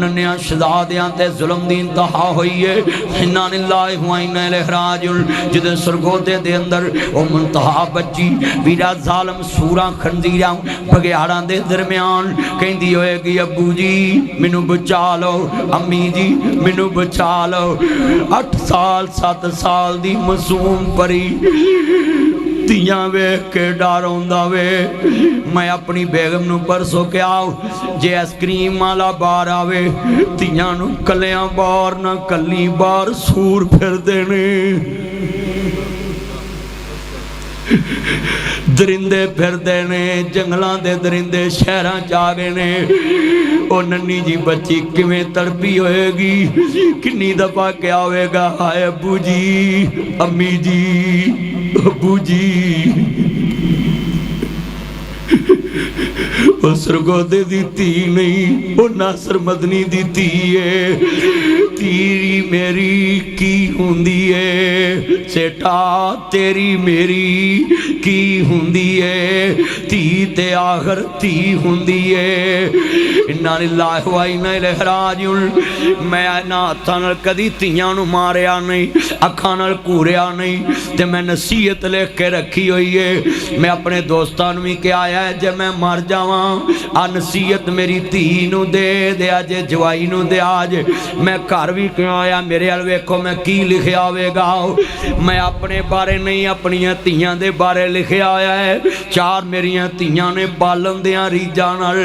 ننیا شہزادیاں تے ظلم دی انتہا ہوئی ہے انا للہ و انا الیہ راجعون جدے سرگودے دے اندر او منتہا بچی ویرا ظالم سوراں خنزیراں بگیاڑاں دے درمیان کہندی ہوئے گی ابو جی مینوں بچا لو امی جی مینوں بچا لو 8 سال 7 سال دی معصوم پری تیاں ویکھ کے ڈر ہوندا وے میں اپنی بیگم نو پرسوں کہ آؤ جے ایس کریم والا بار آوے تیاں نو کلیاں بار نہ کلی بار سور پھر دینے درندے پھر دینے جنگلان دے درندے شہران جاگے نے او ننی جی بچی کمیں تڑپی ہوئے گی کنی دفعہ کیا ہوئے گا ہائے ابو جی امی جی ابو جی وہ سرگودے دی تھی نہیں وہ ناصر مدنی دی تھی ہے تیری میری کی ہوندی ہے سیٹا تیری میری کی ہوندی ہے تی تے آخر تی ہوندی ہے انا للہ و انا الیہ راجعون میں نا تھانل کدی تیاں نو ماریا نہیں اکھانل کوریا نہیں تے میں نصیحت لے کے رکھی ہوئی ہے میں اپنے دوستان بھی کیا آیا ہے جب میں مر جاواں آ نصیحت میری تھی نو دے آج جوائی نو دے آج میں گھر بھی کیوں آیا میرے ال ویکھو میں کی لکھیا ہوئے گا میں اپنے بارے نہیں اپنیاں تیاں دے بارے لکھیا آیا ہے 4 میریاں تیاں نے بالن دیاں ریجاں نال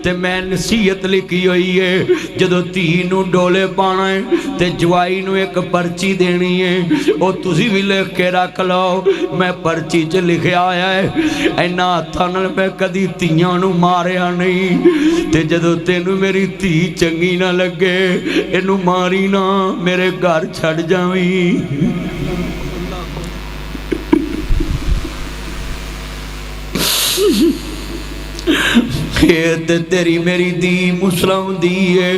تے میں نصیحت لکھی ہوئی ہے جدو تھی نو ڈولے پانا ہے تے جوائی نو ایک پرچی دینی ہے او تسی بھی لکھ کے رکھ لو میں پرچی چ لکھیا آیا ہے اینا تھانل میں کدی تیاں نو ماریا نہیں تے جدو تینو میری تھی چنگی نہ لگے اینو ماری نہ میرے گھر چھڑ جاویں خیت تیری میری دی مسلم دی ہے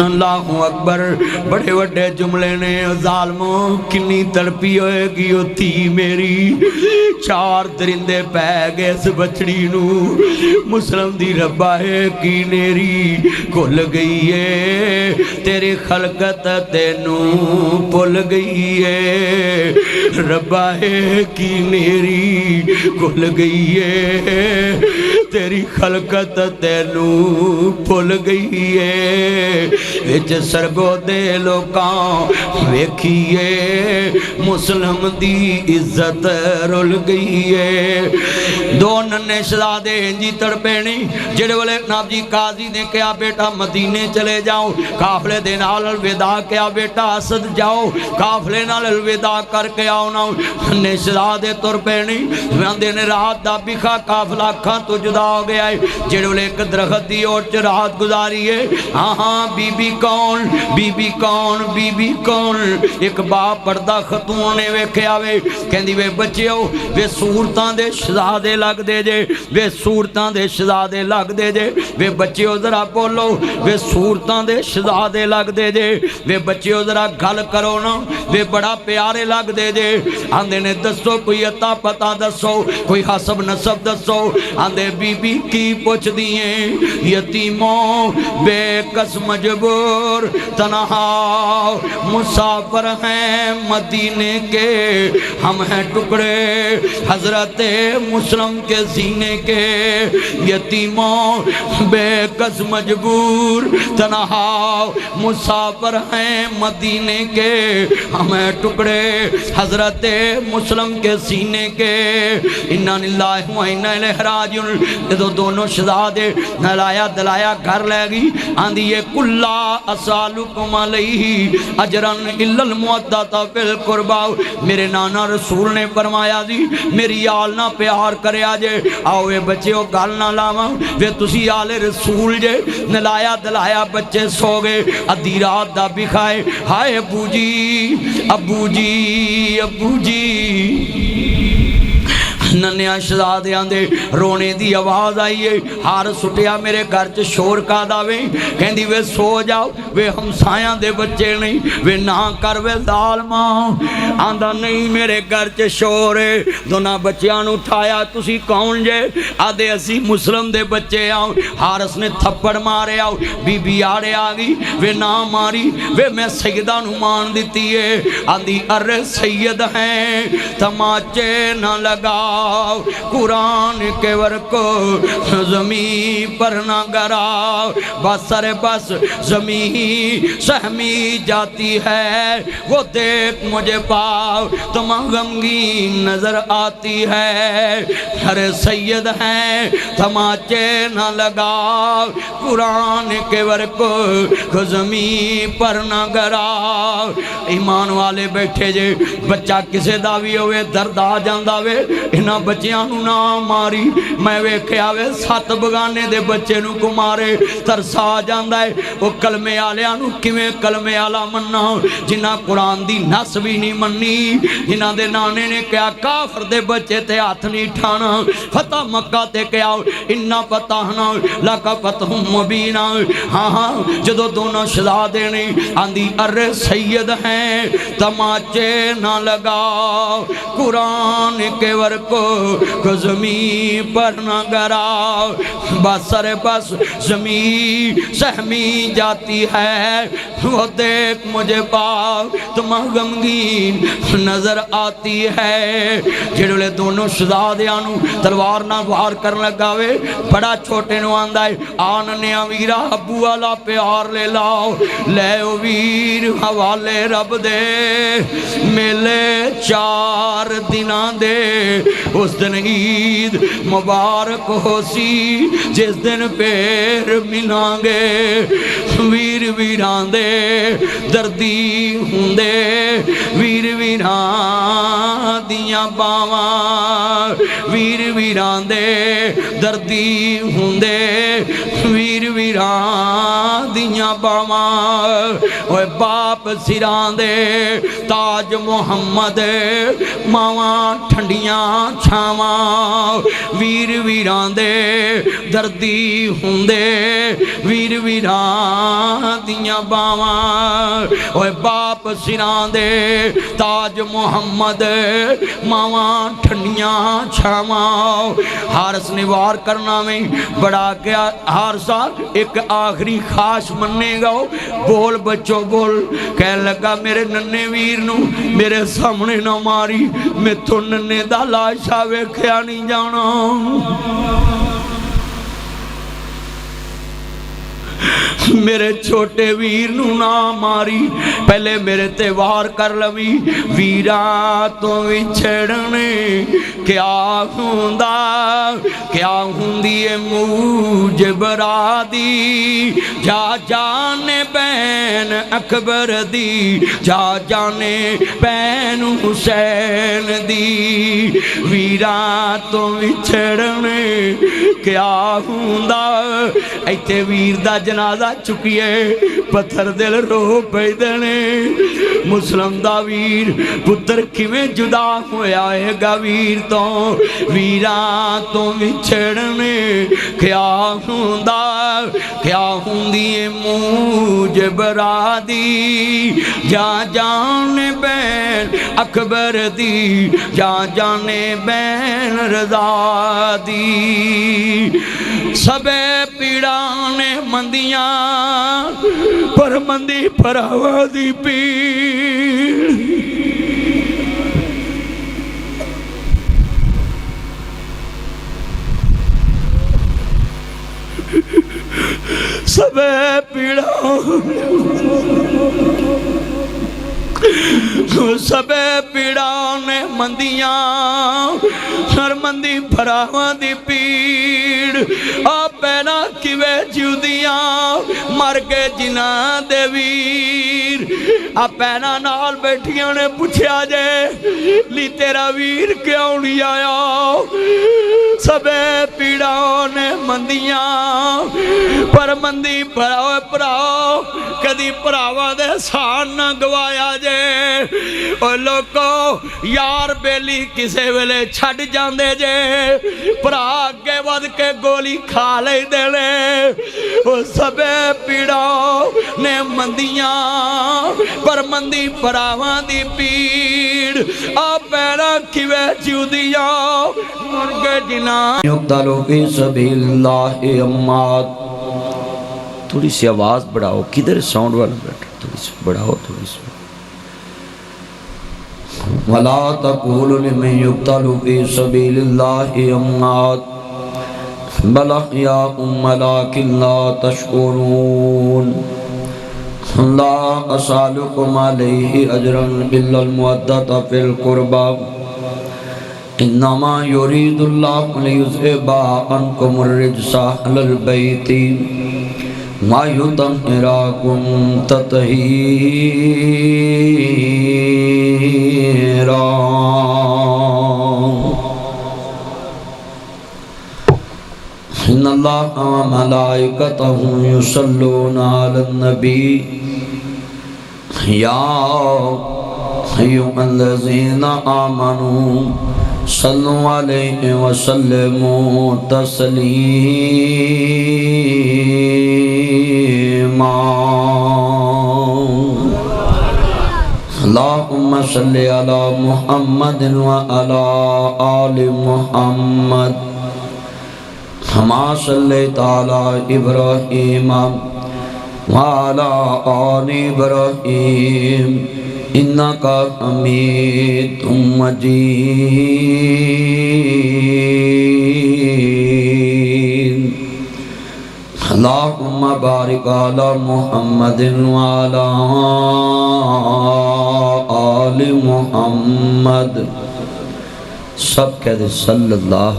اللہ اکبر بڑے وڈے جملے نے ظالموں کنی تڑپی ہوئے گی تھی میری 4 درندے پہ گئے اس بچڑی نو مسلم دی ربا ہے کی نیری کھل گئی ہے تیری خلقت تینو پل گئی ہے ربا ہے کی نیری کھل گئی ہے تیری خلقت تینو پھل گئی ہے وچ سرگودے لوکاں ویکھیے مسلم دی عزت رل گئی ہے 2 ننے شہزادے جی تڑپے نہیں جڑے والے ناب جی قاضی نے کہا بیٹا مدینے چلے جاؤ قافلے دے نال الوداع کیا بیٹا اسد جاؤ قافلے نال الوداع کر کے آؤ نا ننے شہزادے تڑپے نہیں وندے نے رات دا بکھا قافلہ کھاں تو جدا ہو گیا ہے جڑے ایک درخت دی اور رات گزاری ہے ہاں بی بی کون بی بی کون بی بی کون ایک باپ پردہ خاتون نے ویکھیا وے کہندی وے بچیو وے صورتاں دے شہزادے لگ دے جے وے صورتاں دے شہزادے لگ دے جے وے بچیو ذرا بولو وے صورتاں دے شہزادے لگ دے جے وے بچیو ذرا گل کرو نا وے بڑا پیارے لگ دے جے آندے نے دسو کوئی عطا پتہ دسو کوئی حسب نسب دسو آندے بی بی کی پوچھ دیئے یتیموں بے کس مجبور تنہا مسافر ہیں مدینے کے ہم ہیں ٹکڑے حضرت مسلم کے سینے کے یتیموں بے کس مجبور تنہا مسافر ہیں مدینے کے ہم ہیں ٹکڑے حضرت مسلم کے سینے کے انا للہ و انا الیہ راجعون جدو دونوں شہزادے نلایا دلایا گھر لے گی آندھی یہ کلا اسالکم علیہ اجرن الا المودۃ فی القربى میرے نانا رسول نے فرمایا جی میری آل نہ پیار کرے آجے آؤ اے بچے ہو گل نہ لاواں وے تسی آل رسول جے نلایا دلایا بچے سو گئے ادھی رات دا بکھائے ہائے ابو جی ابو جی ابو جی ننیا شہزادیاں دے رونے دی آواز آئی ہے ہار سٹیا میرے گھر چ شور کا داوے کہندی وے سو جاؤ وے ہمسایاں دے بچے نہیں وے نہ کر وے ظالما آندا نہیں میرے گھر چ شور ہے دونوں بچیاں نو اٹھایا تسی کون جے آدھے اسی مسلم دے بچے آؤ حارس نے تھپڑ مارے آؤ بی بی آڑے آگی وے نہ ماری وے میں سیدہ نو مان دیتی ہے آدھی ارے سید ہیں تماچے نہ لگاؤ قرآن کے ورکو زمین پر نہ گراؤ بس ارے بس زمین سہمی جاتی ہے وہ دیکھ مجھے پاؤ تم غمگین نظر آتی ہے ارے سید ہیں تماچے نہ لگاؤ قرآن کے ورکو زمین پر نہ گراؤ ایمان والے بیٹھے جے بچہ کسے داوی ہوئے درد آ جاندہ وے انہاں بچیاں نو نہ ماری میں ویکھیا وے 7 بگانے دے بچے نو کو مارے ترسا آ جاندہ ہے وہ کلمے آلیاں نو کیویں کلمے آلا مننا جنہاں قرآن دی نس بھی نہیں مننی جنہاں دے نانے نے کیا کافر دے بچے تے ہاتھ نہیں ٹھانا فتح مکہ تے کیا انہا فتحنا لکا فتح مبینہ ہاں ہاں جدو دونوں شہزادے نے آندھی ارے سید ہیں تماچے نہ لگاؤ قرآن کے ورکو زمین پر نہ گراؤ بس ارے بس زمین سہمی جاتی ہے وہ دیکھ مجھے پاؤ تم غمگین نظر آتی ہے جڑے دونوں شہزادیاں تلوار نہ وار کر لگاوے بڑا چھوٹے نو آندا ہے آننے ویرا ابو والا پیار لے لاؤ لے او ویر حوالے رب دے میلے 4 دناں دے اس دن عید مبارک ہو سی جس دن پیر ملان گے ویر ویران دے دردی ہوندے ویر ویران دیاں باواں ویر ویران دے دردی ہوندے ویر ویران دیاں باواں اوے باپ سران دے تاج محمد ماواں ٹھنڈیاں چھاواں ویر ویران دے دردی ہوندے ویر ویران دیاں باواں اوے باپ سران دے تاج محمد ماواں ٹھنڈیاں چھاواں حارس نے وار کرنا میں بڑا کیا حارسہ ایک آخری خواہش مننے گا بول بچوں بول کہہ لگا میرے ننے ویر نو میرے سامنے نہ ماری میں تو ننے دا لاشا ویکھیا نہیں جانا میرے چھوٹے ویر نو نہ ماری پہلے میرے تے وار کر لوی ویرا تو وچھڑنے کیا ہوندی موجب رادی جا جانے بین اکبر دی جا جانے بین حسین دی ویرا تو وچھڑنے کیا ہوندا ایتھے ویر دا جنازہ چکیے پتھر دل رو پیدنے مسلم دا ویر پتر کیویں جدا ہویا ہے گا ویر تو ویران تو وچھڑنے کیا ہوندا کیا ہوندی موجب رادی جا جانے بین اکبر دی جا جانے بین رضا دی سبے پیڑانے مندیاں پر مندی پراوا دی پیڑ سبے پیڑانے مندیاں ہر مندی پراوا دی پیڑ آ پینا کیوے جیودیاں مر کے جنہ دے ویر آ پینا نال بیٹھیاں نے پوچھیا جے لی تیرا ویر کیوں نہیں آیا سبے پیڑاں نے مندیاں پر مندی پراؤ کدی پراواں دے سان نہ گوایا جے او لوگو یار بیلی کسے ویلے چھڑ جاندے جے پرا کے ود کے گولی کھا لے دے لے او سبے پیڑاں نے مندیاں پر مندی پراواں دی پیڑ آ پیڑا کیوے چیو دیا مرگے جنا یقتلو فی سبیل اللہ امات تھوڑی سی آواز بڑھاؤ کدھر ساؤنڈ والا بیٹھا تھوڑی سی بڑھاؤ تھوڑی سی وَلَا تَقُولُ لِمَنْ يُقْتَلُ فِي سَبِيلِ اللَّهِ أَمْوَاتٌ بَلْ أَحْيَاءٌ وَلَكِنْ لَا تَشْعُرُونَ لَا أَسْأَلُكُمْ عَلَيْهِ أَجْرًا إِلَّا الْمَوَدَّةَ فِي الْقُرْبَى إِنَّمَا يُرِيدُ اللَّهُ لِيُذْهِبَ عَنْكُمُ الرِّجْسَ أَهْلَ الْبَيْتِ وَيُطَهِّرَكُمْ تَطْهِيرًا إِنَّ اللَّهَ وَمَلَائِكَتَهُ يُصَلُّونَ عَلَى النَّبِيِّ يَا أَيُّهَا الَّذِينَ آمَنُوا صَلُّوا عَلَيْهِ وَسَلِّمُوا تَسْلِيمًا اللهم صل على محمد وعلى آل محمد كما صليت على إبراهيم وعلى آل إبراهيم إنك حميد مجيد اللهم بارك على محمد وعلى آل محمد سب کہتے صلی اللہ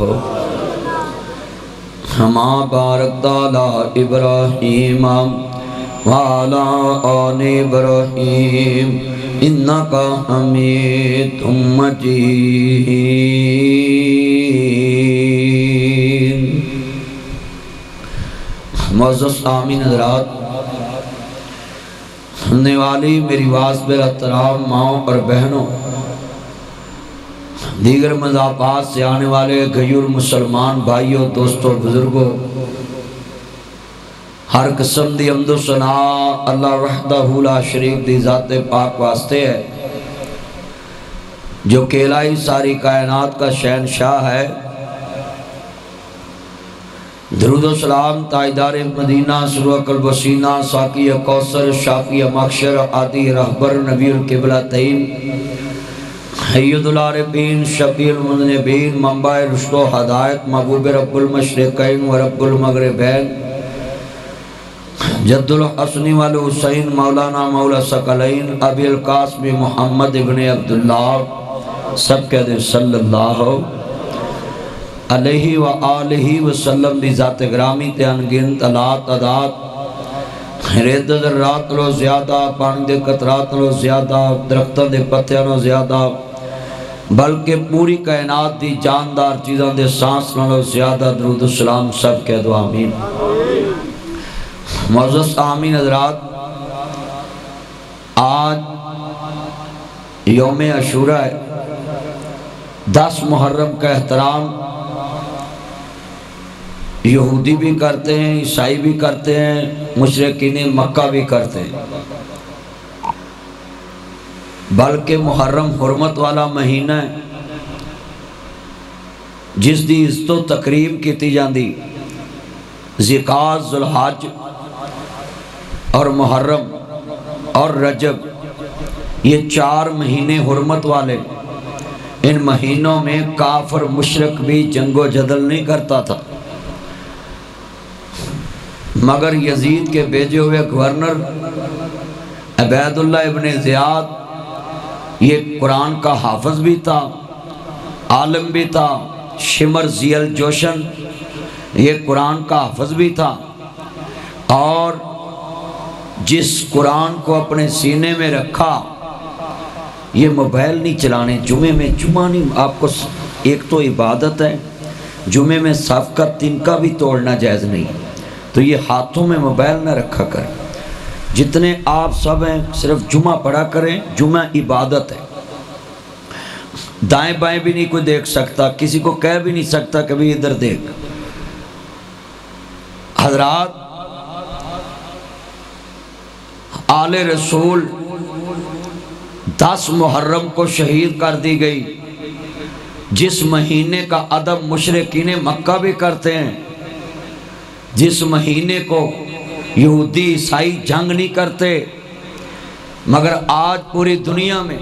كما باركت على إبراهيم وعلى آل إبراهيم إنك حميد مجيد معزز آمین حضرات سننے والی میری واصب احترام ماؤں اور بہنوں دیگر مضافات سے آنے والے غیور مسلمان بھائیوں دوستوں بزرگوں ہر قسم دی حمد و ثنا اللہ وحدہ لا شریک دی ذات پاک واسطے ہے جو کہ الہی ساری کائنات کا شہنشاہ ہے درود و سلام تاجدار مدینہ سرور قلب و سینہ ساقی کوثر شافی مخشر عادی رہبر نبی القبلتین حید العارفین شفیع المذنبین منبع رشد و ہدایت محبوب رب المشرقین و رب المغربین جد الحسن والحسین مولانا مولا ثقلین ابی القاسم محمد ابن عبداللہ سب کہتے صلی اللہ علیہ وآلہ وسلم دی ذات گرامی تے انگنت اللہ تعداد رید ذرات لو زیادہ پانی دے قطرات لو زیادہ درختوں دے پتیاں لو زیادہ بلکہ پوری کائنات دی جاندار چیزاں دے سانس لو زیادہ درود و سلام سب کہہ دو آمین معزز آمین حضرات آج یوم عاشورہ ہے 10 محرم کا احترام یہودی بھی کرتے ہیں عیسائی بھی کرتے ہیں مشرکین مکہ بھی کرتے ہیں بلکہ محرم حرمت والا مہینہ ہے جس دی عزت و تکریم کیتی جاندی ذوالقعدہ ذوالحج اور محرم اور رجب یہ 4 مہینے حرمت والے ان مہینوں میں کافر مشرک بھی جنگ و جدل نہیں کرتا تھا مگر یزید کے بھیجے ہوئے گورنر عبید اللہ ابن زیاد یہ قرآن کا حافظ بھی تھا عالم بھی تھا شمر زیل جوشن یہ قرآن کا حافظ بھی تھا اور جس قرآن کو اپنے سینے میں رکھا، یہ موبائل نہیں چلانے، جمعے میں جمعہ نہیں، آپ کو ایک تو عبادت ہے، جمعے میں صف کا تنکا بھی توڑنا جائز نہیں، تو یہ ہاتھوں میں موبائل نہ رکھا کریں۔ جتنے آپ سب ہیں صرف جمعہ پڑھا کریں، جمعہ عبادت ہے۔ دائیں بائیں بھی نہیں کوئی دیکھ سکتا، کسی کو کہہ بھی نہیں سکتا کبھی ادھر دیکھ۔ حضرات، آل رسول 10 محرم کو شہید کر دی گئی، جس مہینے کا ادب مشرکین مکہ بھی کرتے ہیں، جس مہینے کو یہودی عیسائی جنگ نہیں کرتے، مگر آج پوری دنیا میں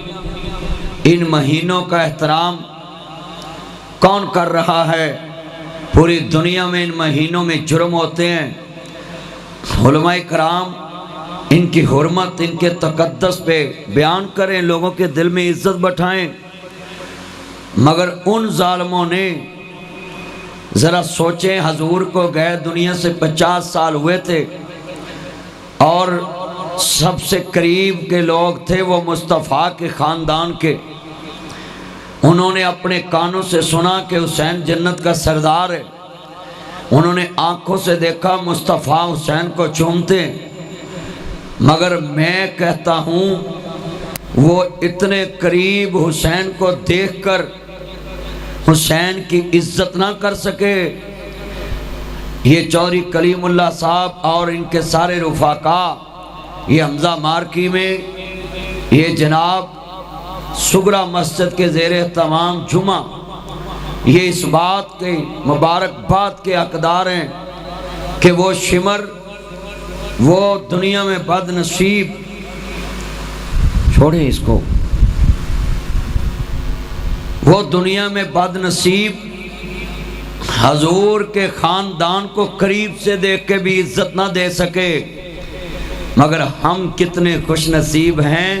ان مہینوں کا احترام کون کر رہا ہے؟ پوری دنیا میں ان مہینوں میں جرم ہوتے ہیں۔ علماء کرام ان کی حرمت، ان کے تقدس پہ بیان کریں، لوگوں کے دل میں عزت بٹھائیں، مگر ان ظالموں نے ذرا سوچیں، حضور کو گئے دنیا سے 50 سال ہوئے تھے، اور سب سے قریب کے لوگ تھے وہ مصطفیٰ کے خاندان کے۔ انہوں نے اپنے کانوں سے سنا کہ حسین جنت کا سردار ہے، انہوں نے آنکھوں سے دیکھا مصطفیٰ حسین کو چومتے ہیں، مگر میں کہتا ہوں وہ اتنے قریب حسین کو دیکھ کر حسین کی عزت نہ کر سکے۔ یہ چودھری کلیم اللہ صاحب اور ان کے سارے رفاقا، یہ حمزہ مارکی میں یہ جناب سگرا مسجد کے زیر تمام جمعہ یہ اس بات کے مبارکباد کے حقدار ہیں کہ وہ شمر، وہ دنیا میں بد نصیب، چھوڑیں اس کو، وہ دنیا میں بد نصیب حضور کے خاندان کو قریب سے دیکھ کے بھی عزت نہ دے سکے، مگر ہم کتنے خوش نصیب ہیں،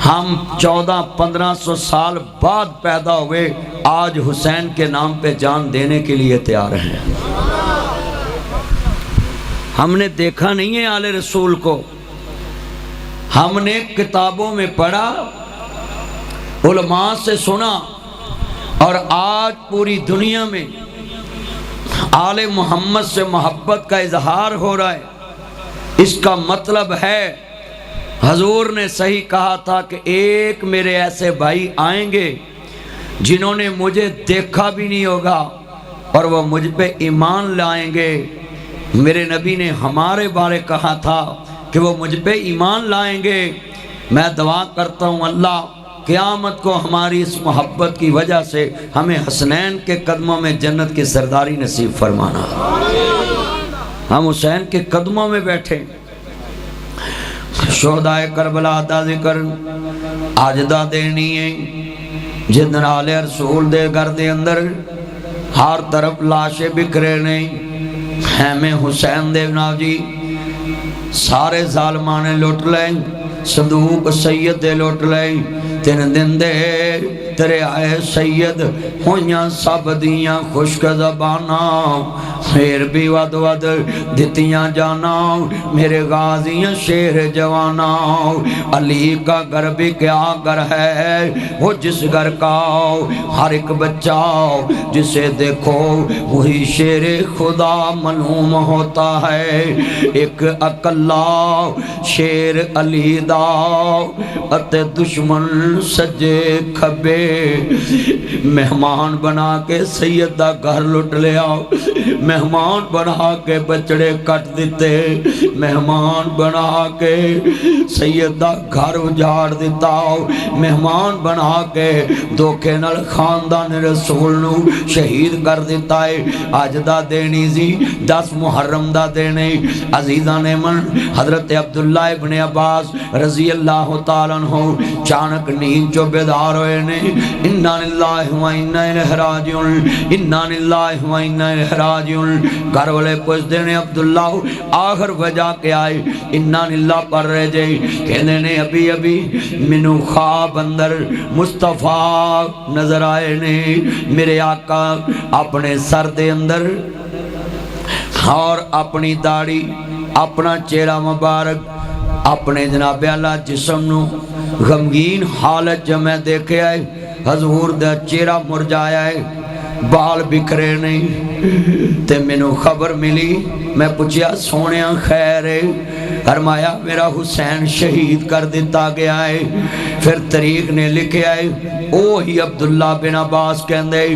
ہم 1400-1500 سال بعد پیدا ہوئے، آج حسین کے نام پہ جان دینے کے لیے تیار ہیں۔ ہم نے دیکھا نہیں ہے آل رسول کو، ہم نے کتابوں میں پڑھا، علماء سے سنا، اور آج پوری دنیا میں آل محمد سے محبت کا اظہار ہو رہا ہے۔ اس کا مطلب ہے حضور نے صحیح کہا تھا کہ ایک میرے ایسے بھائی آئیں گے جنہوں نے مجھے دیکھا بھی نہیں ہوگا اور وہ مجھ پہ ایمان لائیں گے۔ میرے نبی نے ہمارے بارے کہا تھا کہ وہ مجھ پہ ایمان لائیں گے۔ میں دعا کرتا ہوں اللہ قیامت کو ہماری اس محبت کی وجہ سے ہمیں حسنین کے قدموں میں جنت کی سرداری نصیب فرمانا۔ ہم حسین کے قدموں میں بیٹھے، شہداء کربلا دا ذکر آج دا دینی ہے، جن آل رسول دے گھر دے اندر ہر طرف لاشیں بکھرے نہیں، خیمے حسین دے نال جی سارے ظالمانے لوٹ لیں، صندوق سید دے لوٹ لیں، تین دن دے تیرے آئے سید ہویاں سب دیاں خشک زبانا، پھر بھی ود ود دتیاں جانا، میرے غازیاں شیر جوانا۔ علی کا گھر بھی کیا گھر ہے، وہ جس گھر کا ہر ایک بچہ جسے دیکھو وہی شیر خدا معلوم ہوتا ہے۔ ایک اکلا شیر علی دا اتے دشمن سجے کھبے، مہمان بنا کے سید دا گھر لٹ لیا، مہمان بنا کے بچڑے کٹ دیتے، مہمان بنا کے سید دا گھر اجاڑ دیتا، مہمان بنا کے دھوکے نال خاندان رسول نو شہید کر دیتا ہے۔ آج دا دینی زی 10 محرم دا دینے عزیزان من حضرت عبداللہ ابن عباس رضی اللہ تعالیٰ عنہ چانک نیند جو بیدار ہوئے نے، انا للہ و انا الیہ راجعون، انا للہ و انا الیہ راجعون۔ گھر والے پوچھ دینے عبداللہ آخر وجہ کیا آئے، انا للہ پر رہ جائے، کہنے نے ابھی ابھی منو خواب اندر مصطفیٰ نظر آئے نے، میرے آقا اپنے سر دے اندر اور اپنی داڑھی اپنا چہرہ مبارک اپنے جناب اللہ جسم نو غمگین حالت جمع دیکھے آئے حضور دا چہرہ مرجایا ہے بال بکھرے نہیں تے مینوں خبر ملی میں پوچھیا سونیا خیر ہے فرمایا میرا حسین شہید کر دیتا گیا ہے پھر طریق نے لکھیا ہے اوہی عبداللہ بن عباس کہندے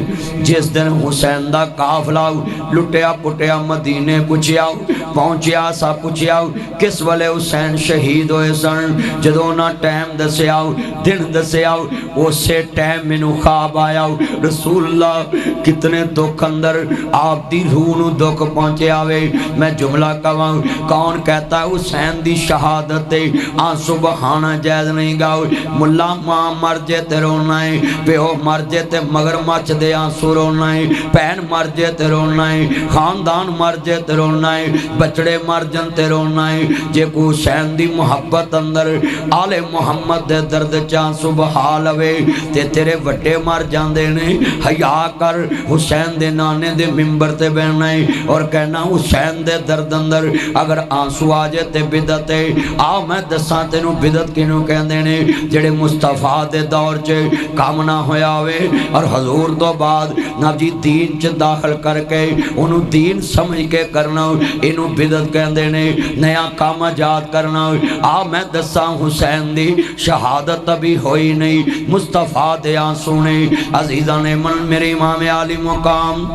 جس دن حسین دا قافلہ لٹیا پٹیا مدینے پہنچیا سا پوچھیا کس والے حسین شہید ہوئے سن جدوں نہ ٹائم دسیا دن دسیا اسے ٹائم مینوں خواب آیا رسول اللہ کتنے دکھ اندر آپ دی روح نو دکھ پہنچے آوے میں جملہ کہاں کون کہتا ہے حسین دی شہادت آنسو بہانا جائز نہیں گاؤ ملا ماں مر جے تے رونا ہے پیو مر جے تے مگر مچ دے آنسو رونا ہے پہن مر جے تے رونا ہے خاندان مر جے تے رونا ہے بچڑے مر جن تے رونا ہے جے کو حسین دی محبت اندر آل محمد دے درد چانسو بہا لوے تے تیرے وٹے مر جاندے نے حیا کر حسین دے نانے دے ممبر تے بہنا ہے اور کہنا حسین دے درد اندر اگر آنسو آجے تے بدت ہے آ میں دساں تینوں بدت کینوں کہندے نے جڑے مصطفیٰ دے دور چے کام نہ ہویا ہوئے اور حضور تو بعد نبی دین چ داخل کر کے انہوں دین سمجھ کے کرنا انہوں بدت کہندے نے نیا کام جات کرنا آ میں دساں حسین دی شہادت ابھی ہوئی نہیں مصطفیٰ دے آنسو نے عزیزہ نے من میرے امام عالی مقام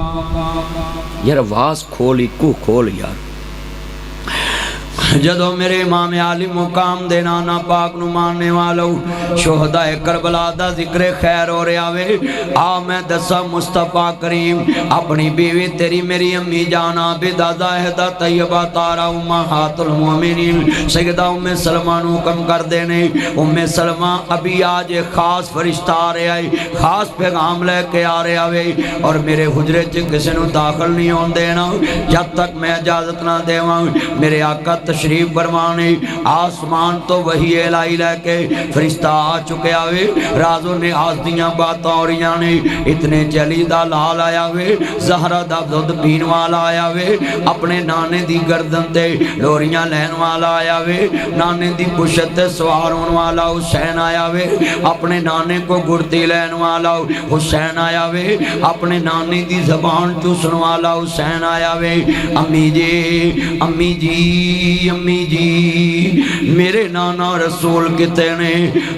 یار آواز کھولی کو کھول یار جدو میرے امام عالی مقام دے نانا پاک نو ماننے والو شہداء کربلا دا ذکر خیر ہو رہا وے آ میں دسا مصطفیٰ کریم اپنی بیوی تیری میری امی جانا بدا زاہدہ طیبہ تارا امہات المومنین سیدہ ام سلمہ نو حکم کر دینے ام سلمہ ابھی آج خاص فرشتہ آ رہے آئے خاص پیغام لے کے آ رہے آوے اور میرے حجرے چ کسی نو داخل نہیں ہون دینا جب تک میں اجازت نہ دیواں میرے آقا تشریف فرمانے آسمان تو وہی الہی لے کے فرشتہ آ چکے آوے رازوں نے آس دیاں باتاں اور یعنی اتنے جلی دا لال آیا وے زہرہ دا دودھ پین والا آیا وے اپنے نانے دی گردن تے لوریاں لین والا آیا وے نانے دی پشت سوار ہون والا حسین آیا وے اپنے نانے کو گرتی لین والا حسین آیا وے اپنے نانے دی زبان چوسن والا حسین آیا وے امی جی امی جی میرے نانا رسول کتے نے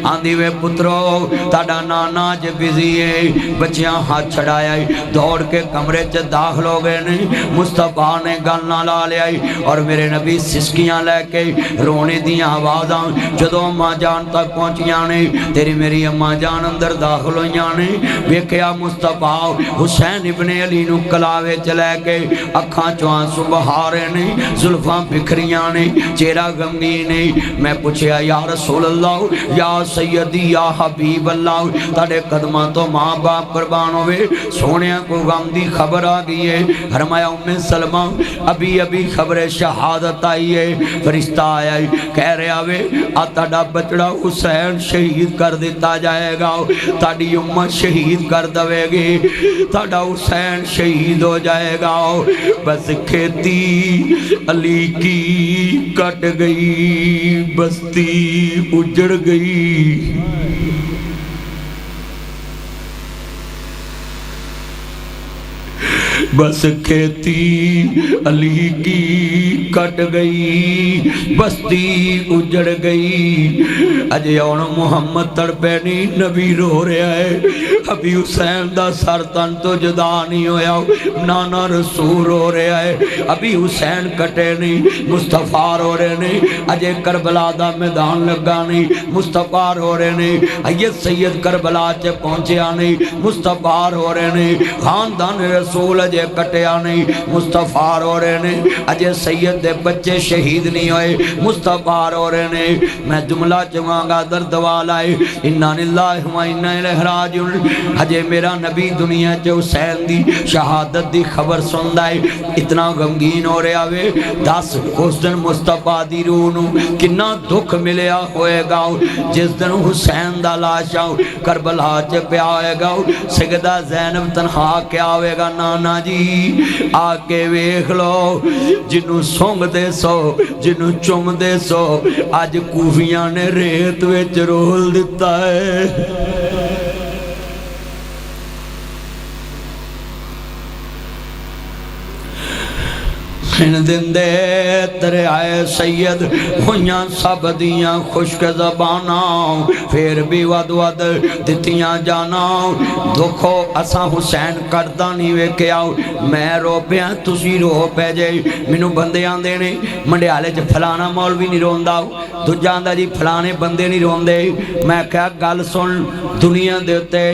آندھی وے پترو تاڑا نانا جے بزی ہے بچیاں ہاتھ چھڑایا دوڑ کے کمرے چے داخل ہو گئے نے مصطفیٰ نے گلنا لا لیا اور میرے نبی سسکیاں لے کے رونے دیاں آوازاں جدو اماں جان تک پہنچیاں نے تیری میری اماں جان اندر داخل ہویاں نے ویکھیا مصطفیٰ حسین ابن علی نو کلاوے چلے کے اکھاں چوان سبحارے نے زلفاں بکھریاں نے چہرہ غمگین نے میں پوچھیا یا رسول اللہ یا سیدی یا حبیب اللہ تاڑے قدمہ تو ماں باپ قربان ہوئے سونیا کو غم دی خبر آ گئی ہے فرمایا ام سلمہ ابھی خبر شہادت آئی ہے فرشتہ آیا ہے کہہ رہے آوے تاڑا بچڑا حسین شہید کر دیتا جائے گا تاڑی امت شہید کر دوے گی تاڑا حسین شہید ہو جائے گا بس کھیتی علی کی کٹ گئی بستی اجڑ گئی بس کھیتی علی کی کٹ گئی بستی اجڑ گئی اجے اور محمد تڑپے نہیں نبی رو رہا ہے ابھی حسین دا سر تن تو جدا نہیں ہویا نانا رسول رو رہا ہے ابھی حسین کٹے نہیں مصطفیٰ رو رہے نہیں اجے کربلا دا میدان لگا نہیں مصطفیٰ رو رہے نہیں اجے سید کربلا چے پہنچیا نہیں مصطفیٰ رو رہے نہیں خاندان رسول اجے کٹیا نہیں مصطفیٰ رو رہے نے اجے سید دے بچے شہید نہیں ہوئے مصطفیٰ رو رہے نے میں جملہ چوانگا درد والا ہے انا للہ و انا الیہ راجعون اجے میرا نبی دنیا چے حسین دی شہادت دی خبر سندا ہے اتنا غمگین ہو رہا وے دس اس دن مصطفیٰ دی روح نو کنا دکھ ملیا ہوئے گا جس دن حسین دا لاشا کربلا چے پہ آئے گا سیدہ زینب تنہا کیا ہوئے گا نانا جی آ کے ویکھ لو جنوں سونگ دے سو جنوں چم دے سو اج کوفیاں نے ریت وچ رول دتا ہے ان دن دے دریائے سید ہویاں سب دیاں خشک زباناں پھر بھی ود ود دتیاں جانا دکھو اساں حسین کردہ نہیں ویکھیا میں رو پیا تسی رو پے جے مینوں بندیاں دینے منڈیالے چ فلانا مولوی نہیں روندا دوجا آندا جی فلانے بندے نہیں روندے میں کہا گل سن دنیا دے تے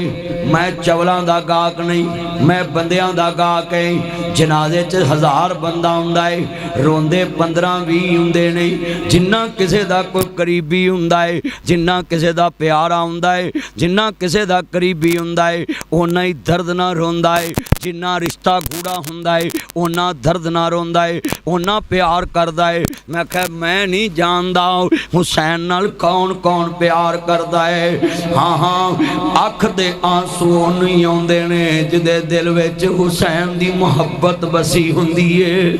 میں چولاں دا گاہک نہیں میں بندیاں دا گاہک ہے جنازے چ 1000 بندہ ہوندا ہے روندے 15-20 ہوندے نہیں جنہ کسے دا کوئی قریبی ہوندا ہے جنہ کسے دا پیارا ہوندا ہے جنہ کسے دا قریبی ہوندا ہے اونا ہی درد نہ روندا ہے جنہ رشتہ گوڑا ہوندا ہے اونا درد نہ روندا ہے اونا پیار کردا ہے میں کہا میں نہیں جاندا حسین نال کون کون پیار کردا ہے ہاں ہاں اکھ دے آنسو نہیں آندے نے جدے دل وچ حسین دی محبت بسی ہوندی ہے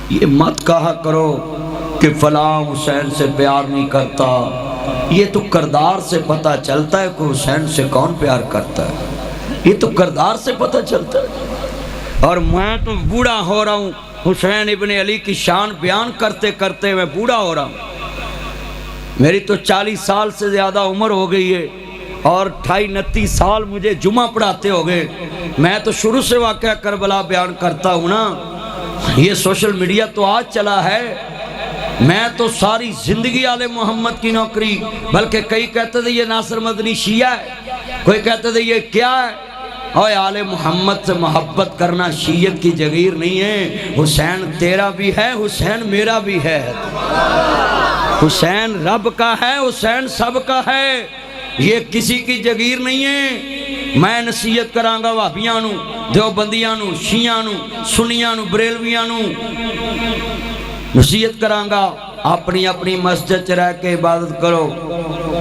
یہ مت کہا کرو کہ فلاں حسین سے پیار نہیں کرتا یہ تو کردار سے پتہ چلتا ہے کہ حسین سے کون پیار کرتا ہے یہ تو کردار سے پتہ چلتا ہے اور میں تو بوڑھا ہو رہا ہوں حسین ابن علی کی شان بیان کرتے کرتے میں بوڑھا ہو رہا ہوں میری تو 40 سال سے زیادہ عمر ہو گئی ہے اور 28-29 سال مجھے جمعہ پڑھاتے ہو گئے میں تو شروع سے واقعہ کربلا بیان کرتا ہوں نا یہ سوشل میڈیا تو آج چلا ہے میں تو ساری زندگی آل محمد کی نوکری بلکہ کئی کہتے تھے یہ ناصر مدنی شیعہ ہے کوئی کہتے تھے یہ کیا ہے اور آل محمد سے محبت کرنا شیعت کی جگیر نہیں ہے حسین تیرا بھی ہے حسین میرا بھی ہے حسین رب کا ہے حسین سب کا ہے یہ کسی کی جگیر نہیں ہے میں نصیحت کرانگا وہابیاں نو دیوبندیاں نو شیعہ نو سنیاں نو بریلویاں نو نصیحت کرانگا اپنی اپنی مسجد چ رہ کے عبادت کرو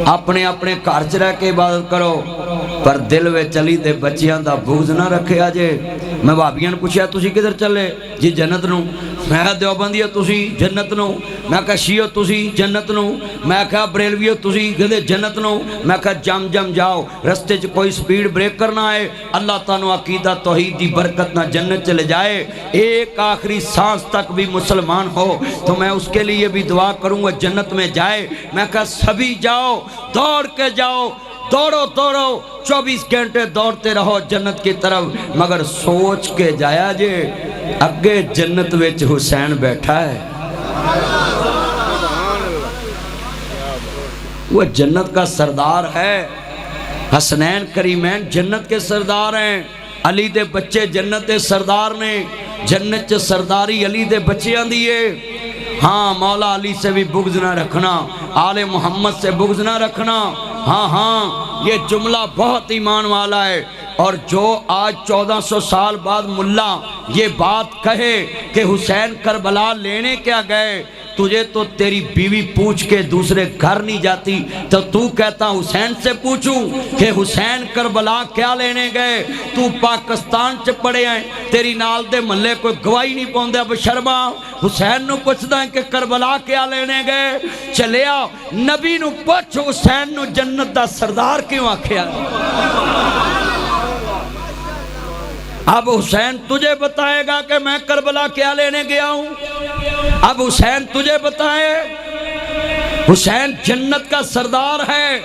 اپنے اپنے گھر چ رہ کے عبادت کرو پر دل وچ چلی تے بچیاں دا بغض نہ رکھے آجے میں وہابیاں نے پوچھا تسی کدھر چلے جی جنت نو میں کہا دیوبندیو تسی جنت نو میں کہا شیعو تسی جنت نو میں کہا بریلویو تسی کدھر جنت نو میں کہا جم جم جاؤ رستے چ کوئی سپیڈ بریک کرنا ہے اللہ تعالیٰ عقیدہ توحید دی برکت نہ جنت چلے جائے ایک آخری سانس تک بھی مسلمان ہو تو میں اس کے لیے بھی دعا کروں گا جنت میں جائے میں کہا سبھی جاؤ دوڑ کے جاؤ دوڑو دوڑو 24 گھنٹے دوڑتے رہو جنت کی طرف مگر سوچ کے جایا جے اگے جنت وچ حسین بیٹھا ہے وہ جنت کا سردار ہے حسنین کریمین جنت کے سردار ہیں علی دے بچے جنت دے سردار نے جنت چ سرداری علی دے بچیاں دیئے ہاں مولا علی سے بھی بغض نہ رکھنا آل محمد سے بغض نہ رکھنا ہاں ہاں یہ جملہ بہت ایمان والا ہے اور جو آج 1400 سال بعد ملا یہ بات کہے کہ حسین کربلا لینے کیا گئے تجھے تو تیری بیوی پوچھ کے دوسرے گھر نہیں جاتی تو کہتا حسین سے پوچھوں کہ حسین کربلا کیا لینے گئے تو پاکستان چ پڑے ہیں تیری نال دے محلے کوئی گواہی نہیں پاؤندے اب شرما حسین نو پوچھدا ہے کہ کربلا کیا لینے گئے چلیا نبی نو پوچھ حسین نو جنت دا سردار کیوں آکھیا اب حسین تجھے بتائے گا کہ میں کربلا کیا لینے گیا ہوں اب حسین تجھے بتائے حسین جنت کا سردار ہے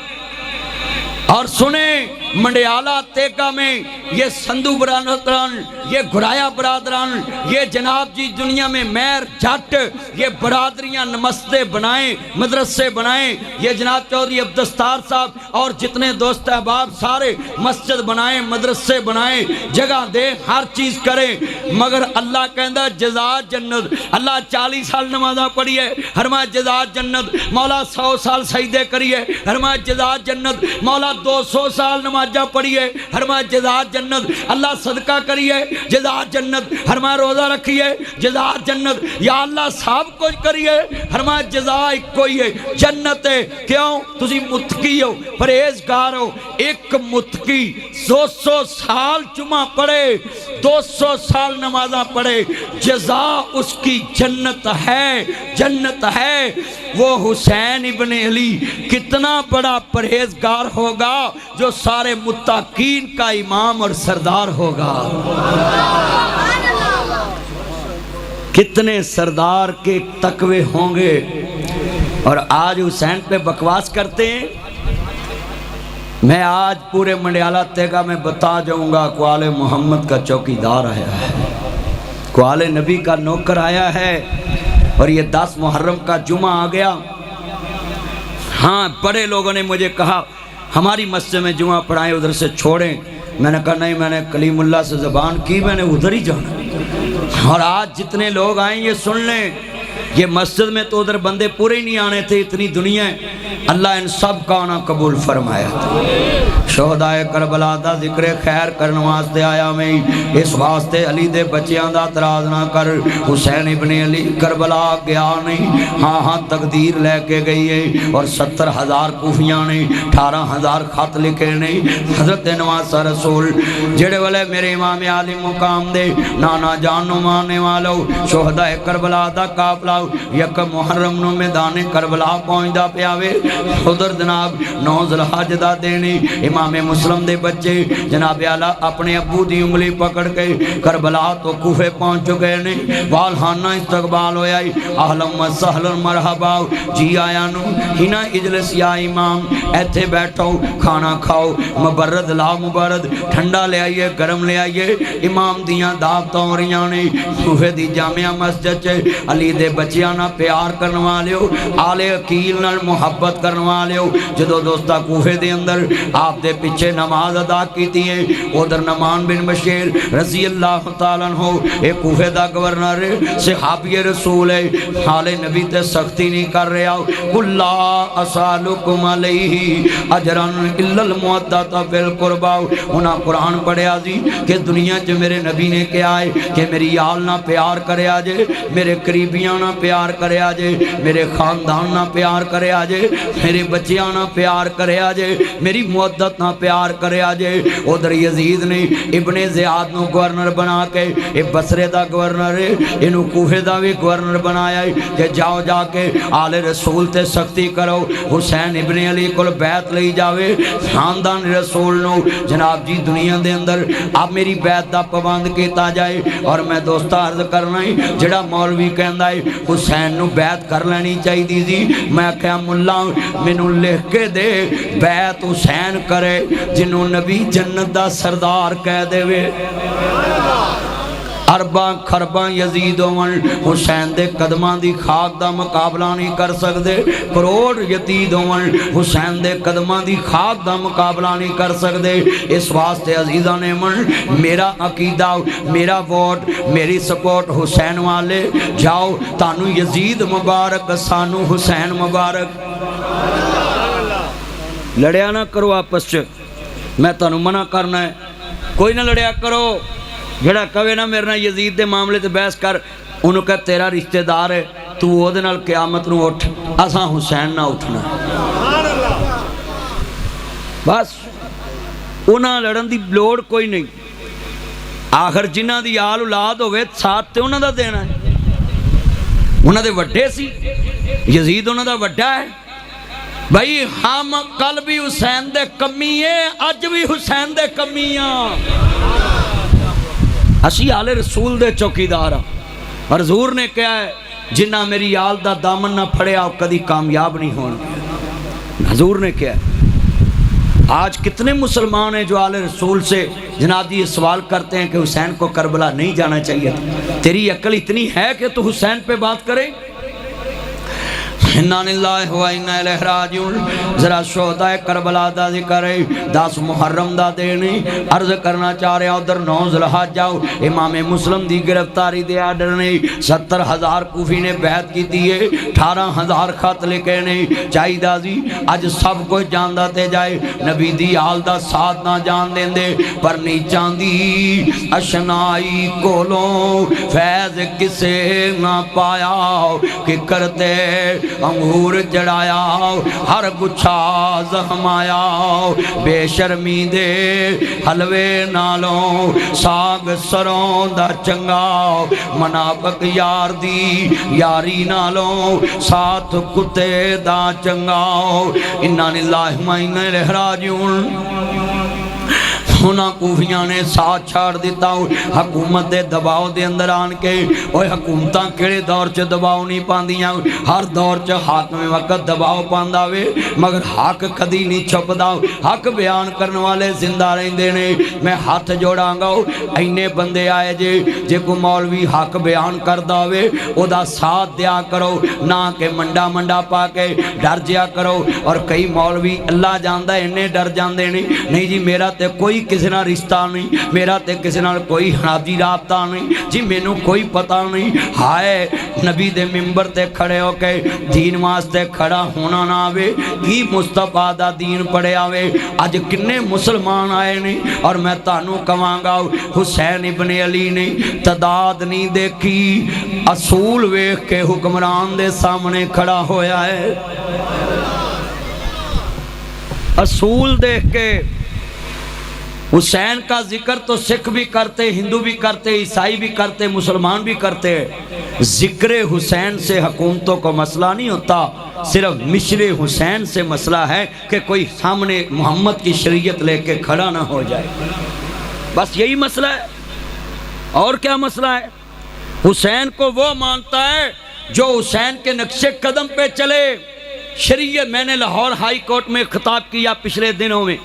اور سنیں منڈیالہ تیگا میں یہ سندھو برادران یہ گھرایا برادران یہ جناب جی دنیا میں میر جھٹ یہ برادریاں نمستے بنائیں مدرسے بنائیں یہ جناب چودھری عبدالستار صاحب اور جتنے دوست احباب سارے مسجد بنائیں مدرسے بنائیں جگہ دیں ہر چیز کریں مگر اللہ کہندہ جزا جنت اللہ 40 سال نمازہ پڑھی ہے ہرما جزا جنت مولا 100 سال سجدے کری ہے ہرما جزا جنت مولا 200 سال نماز نمازہ پڑھیے فرمایا جزا جنت، اللہ صدقہ کریے جزا جنت، فرمایا روزہ رکھیے جزا جنت، یا اللہ سب کچھ کریے فرمایا جزا ایک کوئی ہے جنت ہے۔ کیوں؟ تسی متقی ہو، پرہیزگار ہو۔ ایک متقی 200 سال جمعہ پڑھے، 200 سال نمازہ پڑھے، جزا اس کی جنت ہے، جنت ہے۔ وہ حسین ابن علی کتنا بڑا پرہیزگار ہوگا جو سارے متقین کا امام اور سردار ہوگا۔ کتنے سردار کے تقوی ہوں گے، اور آج حسین پہ بکواس کرتے ہیں۔ میں آج پورے منڈیالہ تیگا میں بتا جاؤں گا اقوال محمد کا چوکیدار آیا ہے، اقوال نبی کا نوکر آیا ہے، اور یہ 10 محرم کا جمعہ آ گیا۔ ہاں بڑے لوگوں نے مجھے کہا ہماری مسجد میں جمعہ پڑھائیں، ادھر سے چھوڑیں۔ میں نے کہا نہیں، میں نے کلیم اللہ سے زبان کی، میں نے ادھر ہی جانا۔ اور آج جتنے لوگ آئیں یہ سن لیں، یہ مسجد میں تو ادھر بندے پورے ہی نہیں آنے تھے، اتنی دنیا ہے۔ اللہ ان سب کا آنا قبول فرمایا۔ شہدائے کربلا دا ذکر خیر کرن واسطے آیا میں، اس واسطے علی دے بچیاں دا اعتراض نہ کر۔ حسین ابن علی کربلا گیا نہیں، ہاں ہاں تقدیر لے کے گئی ہے، اور 70,000 کوفیاں نے 18,000 خط لکھے نے۔ حضرت نواسہ رسول جڑے والے میرے امام عالی مقام دے نانا جانو مانے والو، شہدائے کربلا دا قافلہ یک محرم نو میدان کربلا پہنچدا پیاوے۔ ادھر جناب 9 ذوالحج دا دینے امام مسلم دے بچے جناب اعلیٰ اپنے ابو دی انگلی پکڑ کے کربلا تو کوفے پہنچ چکے نے۔ والہانہ استقبال ہویا، اہلم و سہلن مرحبا، جی آیا نو ہینا اجلس یا امام، ایتھے بیٹھو کھانا کھاؤ، مبرد لا مبرد، ٹھنڈا لے آئیے گرم لے آئیے۔ امام دیاں دعوتاں ہو رہیاں نے، کوفے دی جامعہ مسجد چے علی دے بچیاں نہ پیار کرن والیو، آل عقیل نال محبت کرن والیو۔ جدو دوستا کوفے دے اندر آپ دے پیچھے نماز ادا کیتی ہے، ادھر نعمان بن بشیر رضی اللہ تعالیٰ عنہ ایک کوفے دا گورنر صحابی رسول ہے، حال نبی تے سختی نہیں کر رہا۔ قُلْ لَا أَسْأَلُكُمْ عَلَيْهِ أَجْرًا إِلَّا الْمَوَدَّةَ فِي الْقُرْبَى۔ انہاں قرآن پڑھیا جی کہ دنیا چ میرے نبی نے کیا ہے کہ میری آل نہ پیار کرے آجے، میرے قریبیاں نہ پیار کرے آجے، میرے خاندان نہ پیار کرے آجے، میرے بچیاں نہ پیار کرے آجے، میری مودت نہ پیار کرے آجے۔ ادھر یزید نے ابن زیاد نو گورنر بنا کے بصرے دا گورنر ہے، انہوں کوفے دا بھی گورنر بنایا ہے کہ جاؤ جا کے آل رسول تے سختی کرو، حسین ابن علی کل بیعت لئی جاوے، خاندان رسول نو جناب جی دنیا دے اندر اب میری بیعت دا پابند کیتا جائے۔ اور میں دوستہ عرض کرنا ہے جڑا مولوی کہندا ہے حسین نو بیعت کر لینی چاہی دی جی، میں کہا ملا مینوں لکھ کے دے بیعت حسین کرے جنہوں نبی جنت دا سردار کہہ دے وے۔ ارباں خرباں یزید ہون حسین دے قدمان دی خاک دا مقابلہ نہیں کر سکتے، کروڑ یزید ہون حسین دے قدمان دی خاک دا مقابلہ نہیں کر سکتے۔ اس واسطے عزیزاں نے من میرا عقیدہ، میرا ووٹ، میری سپورٹ حسین والے، جاؤ تانو یزید مبارک سانو حسین مبارک۔ لڑیا نہ کرو آپس چ، میں تانو منع کرنا ہے، کوئی نہ لڑیا کرو۔ جڑا کہے نا میرے نال یزید دے معاملے تے بحث کر، انہوں کہ تیرا رشتہ دار ہے، تو وہ دے نال قیامت نو اٹھ، اساں حسین نہ اٹھنا۔ بس انہاں لڑن دی لوڑ کوئی نہیں، آخر جنہاں دی آل اولاد ہوئے ساتھ تے انہاں دا دینا ہے، انہاں دے وڈے سی، یزید انہاں دا وڈا ہے۔ بھائی ہم کل بھی حسین دے کمی ہے، اج بھی حسین دے کمیاں، اسی آل رسول دے چوکیدار ہاں۔ اور حضور نے کہا ہے جنہ میری آل دا دامن نہ پھڑیا کدی کامیاب نہیں ہونا، حضور نے کہا ہے۔ آج کتنے مسلمان ہیں جو آل رسول سے جناب یہ سوال کرتے ہیں کہ حسین کو کربلا نہیں جانا چاہیے، تیری عقل اتنی ہے کہ تو حسین پہ بات کرے؟ انا للہ و انا الیہ راجعون۔ ذرا شہدائے کربلا دا ذکر ہے، 10 محرم دا دن عرض کرنا چاہ رہے ہیں، ادھر 9 ذوالحج جاؤ، امام مسلم دی گرفتاری دے آرڈر نے 70,000 کوفی نے بیعت کی دیئے، 18,000 خط لکھے نے چاہی دا جی اج سب کو جاندہ تے جائے، نبی دی حال دا ساتھ نہ جان دیں دے، پر نیچان دی اشنائی کولوں فیض کسے نہ پایا کہ کرتے انگور جڑایا ہر گچھا زخمایا، بے شرمی دے حلوے نالوں ساگ سروں دا چنگا، منافق یار دی یاری نالوں ساتھ کتے دا چنگا۔ انا للہ و انا الیہ راجعون۔ ہونا کوفیاں نے ساتھ چھاڑ دیتا ہوں، حکومت دے دباؤ دے اندر آن کے اوہ حکومتاں کیڑے دور چے دباؤ نہیں پاندیاں، ہر دور چے حاکم وقت دباؤ پاندا وے، مگر حق کدی نہیں چھپدا، حق بیان کرنے والے زندہ رہندے نے۔ میں ہاتھ جوڑاں گا اینے بندے آئے جے کو مولوی حق بیان کردا وے او دا ساتھ دیا کرو، نہ کہ منڈا منڈا پا کے ڈر جیا کرو۔ اور کئی مولوی اللہ جاندہ انہیں ڈر جاندے نہیں جی میرا تے کوئی کسی نہ رشتہ نہیں، میرا تے کسی نہ کوئی حنادی رابطہ نہیں جی، میں نو کوئی پتہ نہیں۔ ہائے نبی دے ممبر تے کھڑے ہو کے دین واسطے کھڑا ہونا نہ آوے، کی مصطفیٰ دا دین پڑے آوے۔ آج کنے مسلمان آئے نہیں، اور میں تانوں کہاں گا حسین ابن علی نے تعداد نہیں دیکھی، اصول ویکھ کے حکمران دے سامنے کھڑا ہویا ہے، اصول دیکھ کے۔ حسین کا ذکر تو سکھ بھی کرتے، ہندو بھی کرتے، عیسائی بھی کرتے، مسلمان بھی کرتے۔ ذکر حسین سے حکومتوں کو مسئلہ نہیں ہوتا، صرف مشر حسین سے مسئلہ ہے کہ کوئی سامنے محمد کی شریعت لے کے کھڑا نہ ہو جائے، بس یہی مسئلہ ہے، اور کیا مسئلہ ہے؟ حسین کو وہ مانتا ہے جو حسین کے نقش قدم پہ چلے۔ شریعت میں نے لاہور ہائی کورٹ میں خطاب کیا پچھلے دنوں میں،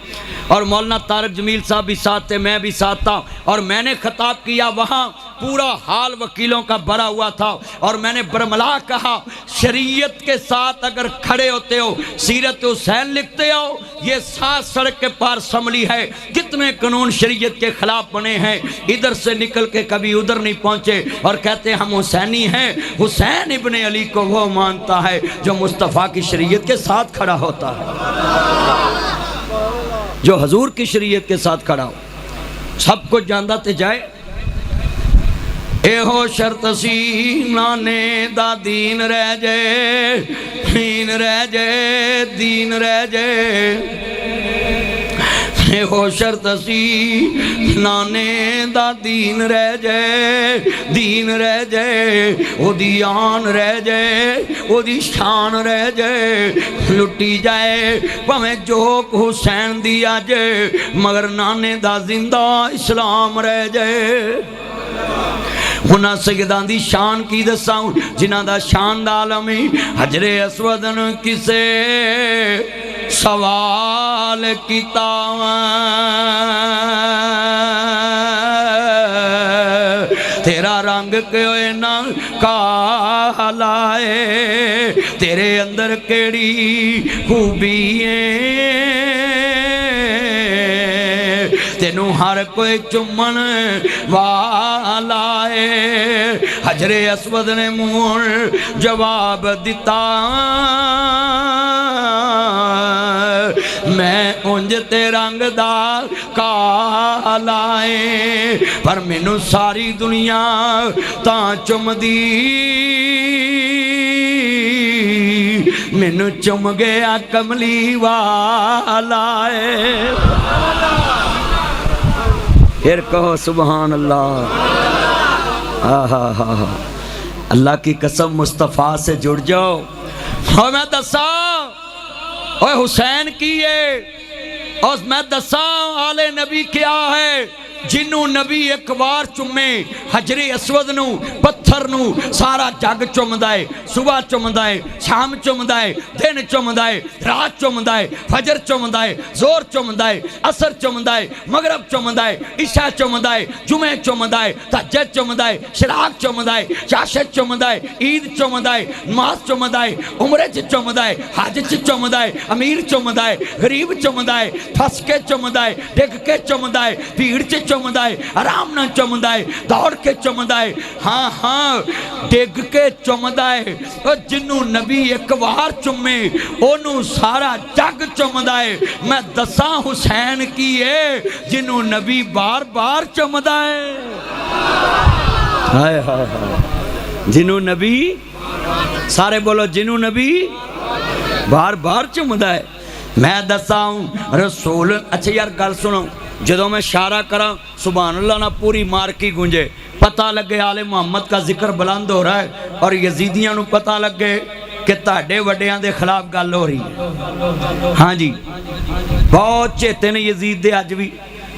اور مولانا طارق جمیل صاحب بھی ساتھ تھے، میں بھی ساتھ تھا، اور میں نے خطاب کیا، وہاں پورا حال وکیلوں کا بھرا ہوا تھا، اور میں نے برملا کہا شریعت کے ساتھ اگر کھڑے ہوتے ہو، سیرت حسین لکھتے ہو، یہ 7 سڑک کے پار سملی ہے، کتنے قانون شریعت کے خلاف بنے ہیں، ادھر سے نکل کے کبھی ادھر نہیں پہنچے، اور کہتے ہیں ہم حسینی ہیں۔ حسین ابن علی کو وہ مانتا ہے جو مصطفیٰ کی شریعت کے ساتھ کھڑا ہوتا ہے، جو حضور کی شریعت کے ساتھ کھڑا ہو، سب کو جاندہ تے جائے۔ اے ہو شرط سی نانے دا دین رہ جائے، دین رہ جائے، دین رہ جائے، اے ہو شرط سی نانے دا دین رہ جائے، دین رہ جائے، او دی آن رہ جائے، او دی شان رہ جائے، لٹی جائے پمیں جوک حسین دیا جائے، مگر نانے دا زندہ اسلام رہ جائے۔ ہونا سیدان دی شان کی دساؤں، جنہ دا شان دا عالمی حجر اسودن کسے سوال کیتا تیرا رنگ کوئی نہ کالا ہے، تیرے اندر کیڑی خوبی ہے، تینوں ہر کوئی چمن والا ہے۔ حجر اسود نے منہ جواب دیتا، میں انج تے رنگ دا کالا ہے، پر مینوں ساری دنیا تاں چم دی، مینوں چم گیا کملی والا ہے۔ پھر کہو سبحان اللہ۔ اللہ کی قسم مصطفیٰ سے جڑ جاؤ۔ اور میں دسا اوے حسین کی ہے، اور میں دسا آل نبی کیا ہے، جنوں نبی ایک بار چمے حجر اسود نو پتھر نو سارا جگ چومدا ہے، صبح چومدا ہے، شام چومدا ہے، دن چومدا ہے، رات چومدا ہے، فجر چومدا ہے، زور چومدا ہے، عصر چومدا ہے، مغرب چومدا ہے، عشاء چومدا ہے، جمعہ چومدا ہے، تہجد چومدا ہے، شراق چومدا ہے، چاشت چومدا ہے، عید چومدا ہے، نماز چومدا ہے، عمرے چومدا ہے، حج چومدا ہے، امیر چومدا ہے، غریب چومدا ہے، پھس کے چومدا ہے، ڈگ کے چومدا ہے، بھیڑ چومدا ہے، آرام نہ چومدا ہے، دوڑ کے چومدا ہے، ہاں ہاں ڈگ کے چومدا ہے۔ اور جنوں نبی ایک وار چومے انہوں سارا جگ چومدا ہے۔ میں دساں حسین کی ہے جنوں نبی بار بار چومدا ہے، ہائے ہائے ہائے، جنوں نبی سارے بولو جنوں نبی بار بار چومدا ہے۔ میں دساں رسول اچھا یار گل سنو، جدوں میں اشارہ کراں سبحان اللہ نہ پوری مارکی گونجے، پتہ لگے آل محمد کا ذکر بلند ہو رہا ہے اور یزیدیاں نو پتہ لگے کہ تہاڈے وڈیاں دے خلاف گل ہو رہی ہے۔ ہاں جی بہت چیتے نے یزید دے اج بھی،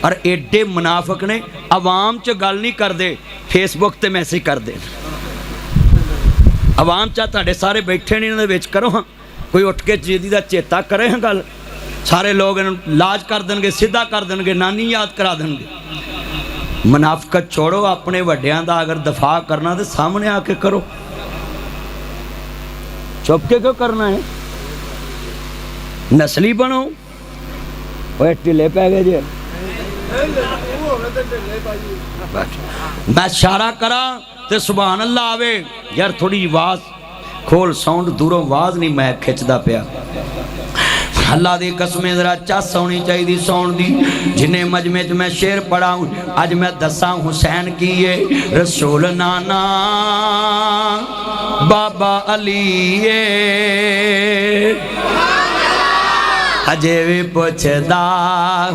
اور ایڈے منافق نے عوام چ گل نہیں کردے، فیس بک تے میسج کردے، عوام چاہ تہاڈے سارے بیٹھے نہیں انہاں دے وچ کرو ہاں کوئی اٹھ کے یزید دا چیتا کرے ہاں گل، سارے لوگ لاج کر دیں گے، سیدھا کر دیں گے، نانی یاد کرا دیں گے۔ منافقت چھوڑو، اپنے وڈیاں دا اگر دفاع کرنا تو سامنے آ کے کرو، چپ کے کیوں کرنا ہے؟ نسلی بنو، وہ ٹلے پہ گئے جی۔ میں اشارہ کرا تے سبحان اللہ آوے، یار تھوڑی آواز کھول، ساؤنڈ دوروں آواز نہیں میں کھچدا پیا، اللہ دی قسمیں ذرا چاس ہونی چاہیے دی ساؤنڈ دی۔ جنہیں مجمع میں شعر پڑھا ہوں آج میں دساں حسین کیے، رسول نانا بابا علی اجے بھی پوچھدا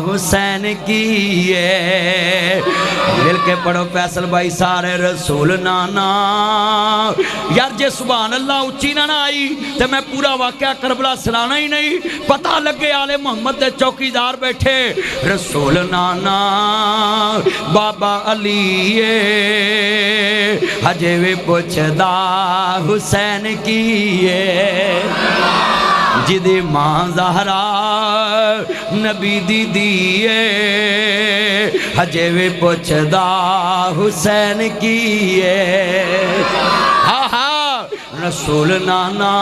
حسین کیے، مل کے پڑھو فیصل بھائی سارے، رسول نانا یار جے سبحان اللہ اچھی نہ آئی تو میں پورا واقعہ کربلا سنانا ہی نہیں، پتہ لگے آل محمد دے چوکیدار بیٹھے، رسول نانا بابا علی اجے بھی پوچھدا حسین کیے، جدی ماں زہرا نبی دی دیئے ہجے وی پوچھدا حسین کیے، ہاں ہاں رسول نانا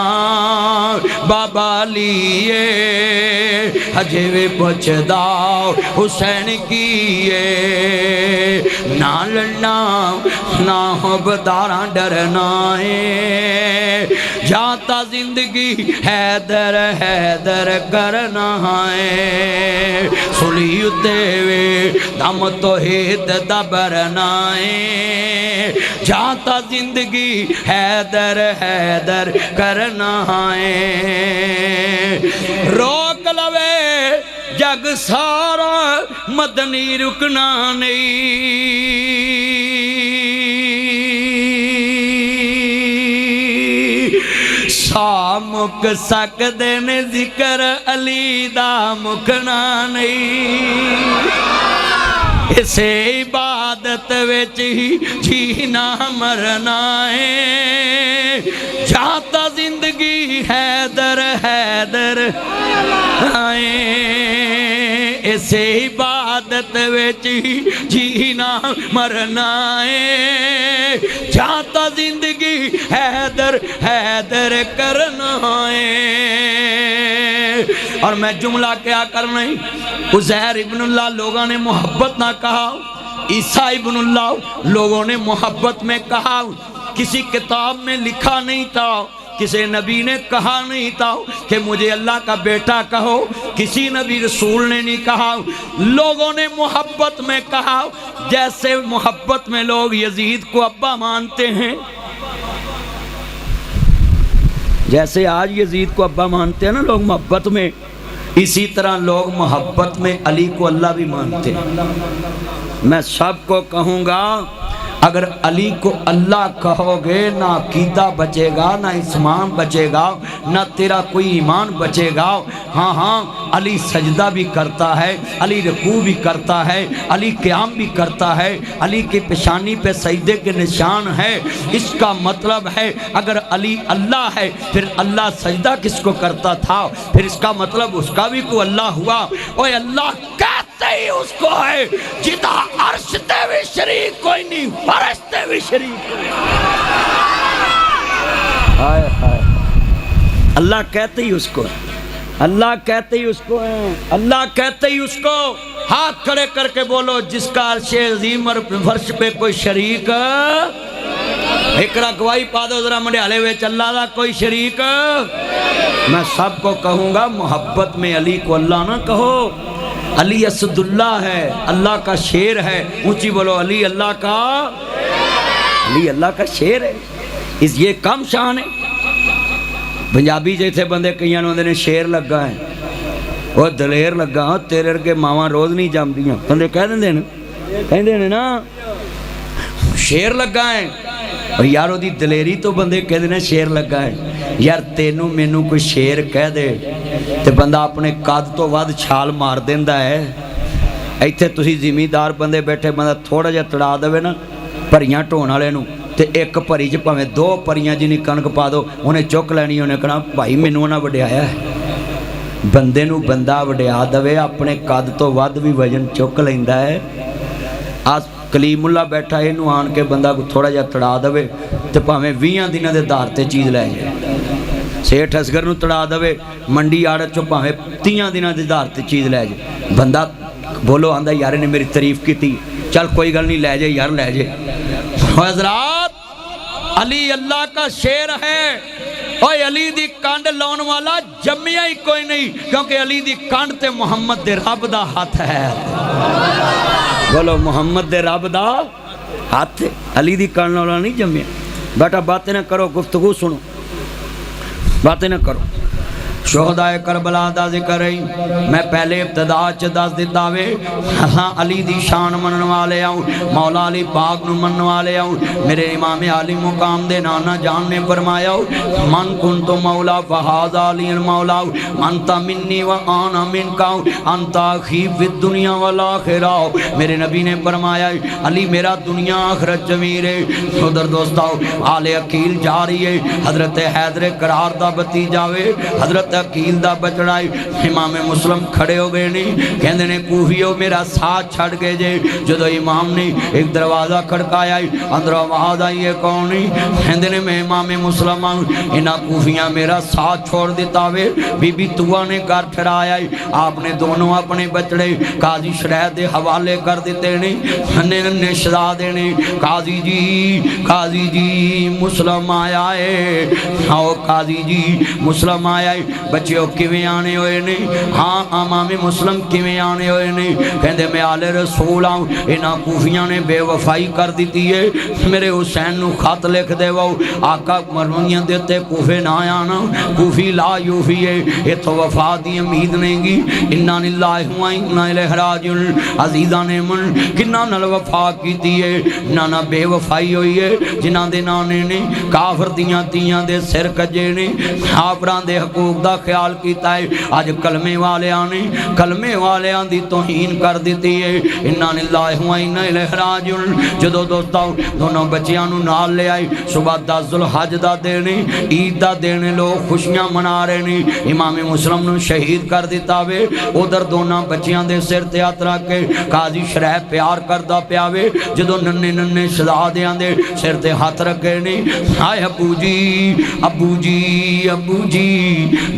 بابا لیے ہجے وی پوچھدا حسین کیے، نہ لڑنا نہ بداراں ڈرنا ہے، جاتا زندگی حیدر حیدر کرنا ہے، سلی دیوے دم توحید دبرنا ہے، جاتا زندگی حیدر حیدر کرنا ہے، روک لوے جگ سارا مدنی رکنا نہیں، سا مک سکدے نے ذکر علی دا مکنا نہیں، اسے عبادت وچ ہی جینا مرنا ہے، جاتا زندگی حیدر حیدر آئے، اسے عبادت وچ ہی جینا مرنا ہے، جاتا زندگی حیدر حیدر کرنا ہے۔ اور میں جملہ کیا کرنا ہے، عزیر ابن اللہ لوگوں نے محبت نہ کہا، عیسیٰ ابن اللہ لوگوں نے محبت میں کہا، کسی کتاب میں لکھا نہیں تھا، کسی نبی نے کہا نہیں تھا کہ مجھے اللہ کا بیٹا کہو، کسی نبی رسول نے نہیں کہا، لوگوں نے محبت میں کہا، جیسے محبت میں لوگ یزید کو ابا مانتے ہیں، جیسے آج یزید کو ابا مانتے ہیں نا لوگ محبت میں، اسی طرح لوگ محبت میں علی کو اللہ بھی مانتے ہیں۔ میں سب کو کہوں گا اگر علی کو اللہ کہو گے نہ عقیدہ بچے گا، نہ اسمان بچے گا، نہ تیرا کوئی ایمان بچے گا۔ ہاں ہاں علی سجدہ بھی کرتا ہے، علی رکوع بھی کرتا ہے، علی قیام بھی کرتا ہے، علی کی پیشانی پہ سجدے کے نشان ہے۔ اس کا مطلب ہے اگر علی اللہ ہے پھر اللہ سجدہ کس کو کرتا تھا؟ پھر اس کا مطلب اس کا بھی کوئی اللہ ہوا۔ اوہ اللہ کہتے ہی اس کو ہے جدا عرش تے بھی شریک کوئی نہیں، فرشتے بھی شریک کوئی نہیں۔ اللہ کہتے ہی اس کو ہے، اللہ کہتے ہی اس کو ہے، اللہ کہتے ہی اس کو۔ ہاتھ کھڑے کر کے بولو جس کا عرش عظیم اور فرش پہ کوئی شریک، اقرا گواہی پا دو ذرا منڈیالے وچ، اللہ دا کوئی شریک۔ میں سب کو کہوں گا محبت میں علی کو اللہ نہ کہو، علی اسد اللہ ہے، اللہ کا شیر ہے۔ اونچی بولو علی اللہ کا، علی اللہ کا شیر ہے، اس یہ کم شان ہے۔ پنجابی جیسے بندے کئیاں نوں نے شیر لگا ہے، وہ دلیر لگا، تیرے ارگے ماواں روز نہیں جامدیاں، بندے کہہ دیں نا شیر لگا ہے۔ یارو دی دلیری تو بندے کہہ دینا شیر لگا ہے۔ یار تینوں مینوں کوئی شیر کہہ دے تے بندہ اپنے قد تو ود چھال مار دیندا ہے۔ ایتھے تسی زمیندار بندے بیٹھے، بندہ تھوڑا جہا تڑا دے نا پریاں ٹھون والے نوں، تے ایک پری چ پاویں دو پریاں جنی کنک پا دو، انہیں چک لینی، انہیں کہنا بھائی مینوں نہ وڈیایا ہے۔ بندے نوں بندہ وڈیا دے اپنے قد تو ود بھی وزن چک لیندا ہے۔ آج کلیم اللہ بیٹھا اینو آن کے بندہ کو تھوڑا جا تڑا دے تے پاویں 20 دنوں دے دار تے چیز لے جائے۔ سیٹھ اصغر نو تڑا دے منڈی آڑت چو پاویں 30 دنوں دے دار تے چیز لے جائے۔ بندہ بولو آندا یار نے میری تعریف کی تھی، چل کوئی گل نہیں لے جائے یار لے جائے۔ حضرات علی اللہ کا شیر ہے، اور علی دی کانڈ لون والا جمعیہ ہی کوئی نہیں، کیونکہ علی دی کانڈ تے محمد دے رب دا ہاتھ ہے۔ بولو محمد دے رب دا ہاتھ، علی دی کانڈ والا نہیں جمعیہ۔ بیٹا باتیں نہ کرو، گفتگو سنو، باتیں نہ کرو۔ شہدائے کربلا دا ذکر ہے، میں پہلے ابتدا چ دس دیتا وے، ہاں علی دی شان منن والے آؤں، مولا علی پاک نو منن والے آؤں۔ میرے امام علی مقام دے نانا جان نے فرمایا من کنت مولا فہذا علی المولا، انت منی و انا منک، انت اخی فی الدنیا والآخرہ۔ میرے نبی نے فرمایا علی میرا دنیا آخرت ضمیر ہے۔ ادھر دوستاؤ آل عقیل جا رہی ہے، حضرت حیدر کرار دا بتیجا وے، حضرت عقیل دا بچڑائی۔ امام مسلم کھڑے ہو گئے نہیں، کہندے نے کوفیو میرا ساتھ چھڑ گئے جے۔ جدو امام نے ایک دروازہ کھڑکایا، اندر آواز آئی ہے کون نہیں، کہندے نے میں امام مسلم ہوں، انہاں کوفیاں میرا ساتھ چھوڑ دیتا وے۔ بی بی توہ نے گھر پھرایا، آپ نے دونوں اپنے بچڑے قاضی شرح دے حوالے کر دیتے نے، ننے ننے شہزادے نے، قاضی جی مسلم آیا ہے، آؤ قاضی جی مسلم آیا ہے۔ بچیوں کیویں آنے ہوئے نے؟ ہاں امام مسلم کیویں آنے ہوئے نے؟ کہندے میں آل رسول آؤں، انہاں کوفیاں نے بے وفائی کر دیتی ہے، میرے حسین نو خط لکھ دے وہ آقا مرونیاں دیتے کوفے نہ آنا، کوفی لا یوفی ہے، یہ تو وفا دی امید نہیں گی۔ انا للہ و انا الیہ راجعون۔ عزیزاں نے من کنہ نال وفا کیتی ہے، نانا بے وفائی ہوئی ہے، جنہاں دے نانے نے کافر دیاں تیاں دے سر کجے نے، کافراں دے حقوق دا خیال کیتا ہے۔ آج کلمے والیاں نے کلمے والیاں دی توہین کر دیتی ہے۔ انا للہ و انا الیہ راجعون۔ جدو دوستاؤ دونوں بچیاں نو نال لے آئی، صبح 10 ذوالحج دا دینے، عید دا دینے، لوگ خوشیاں منا رہے نے۔ امام مسلم نو شہید کر دیتا وے، ادھر دونوں بچیاں دے سر تے ہاتھ رکھ کے قاضی شرح پیار کردا پیا وے۔ جدو ننے ننے شہزادیاں دے سر تے ہاتھ رکھے نے، ہائے ابو جی ابو جی ابو جی،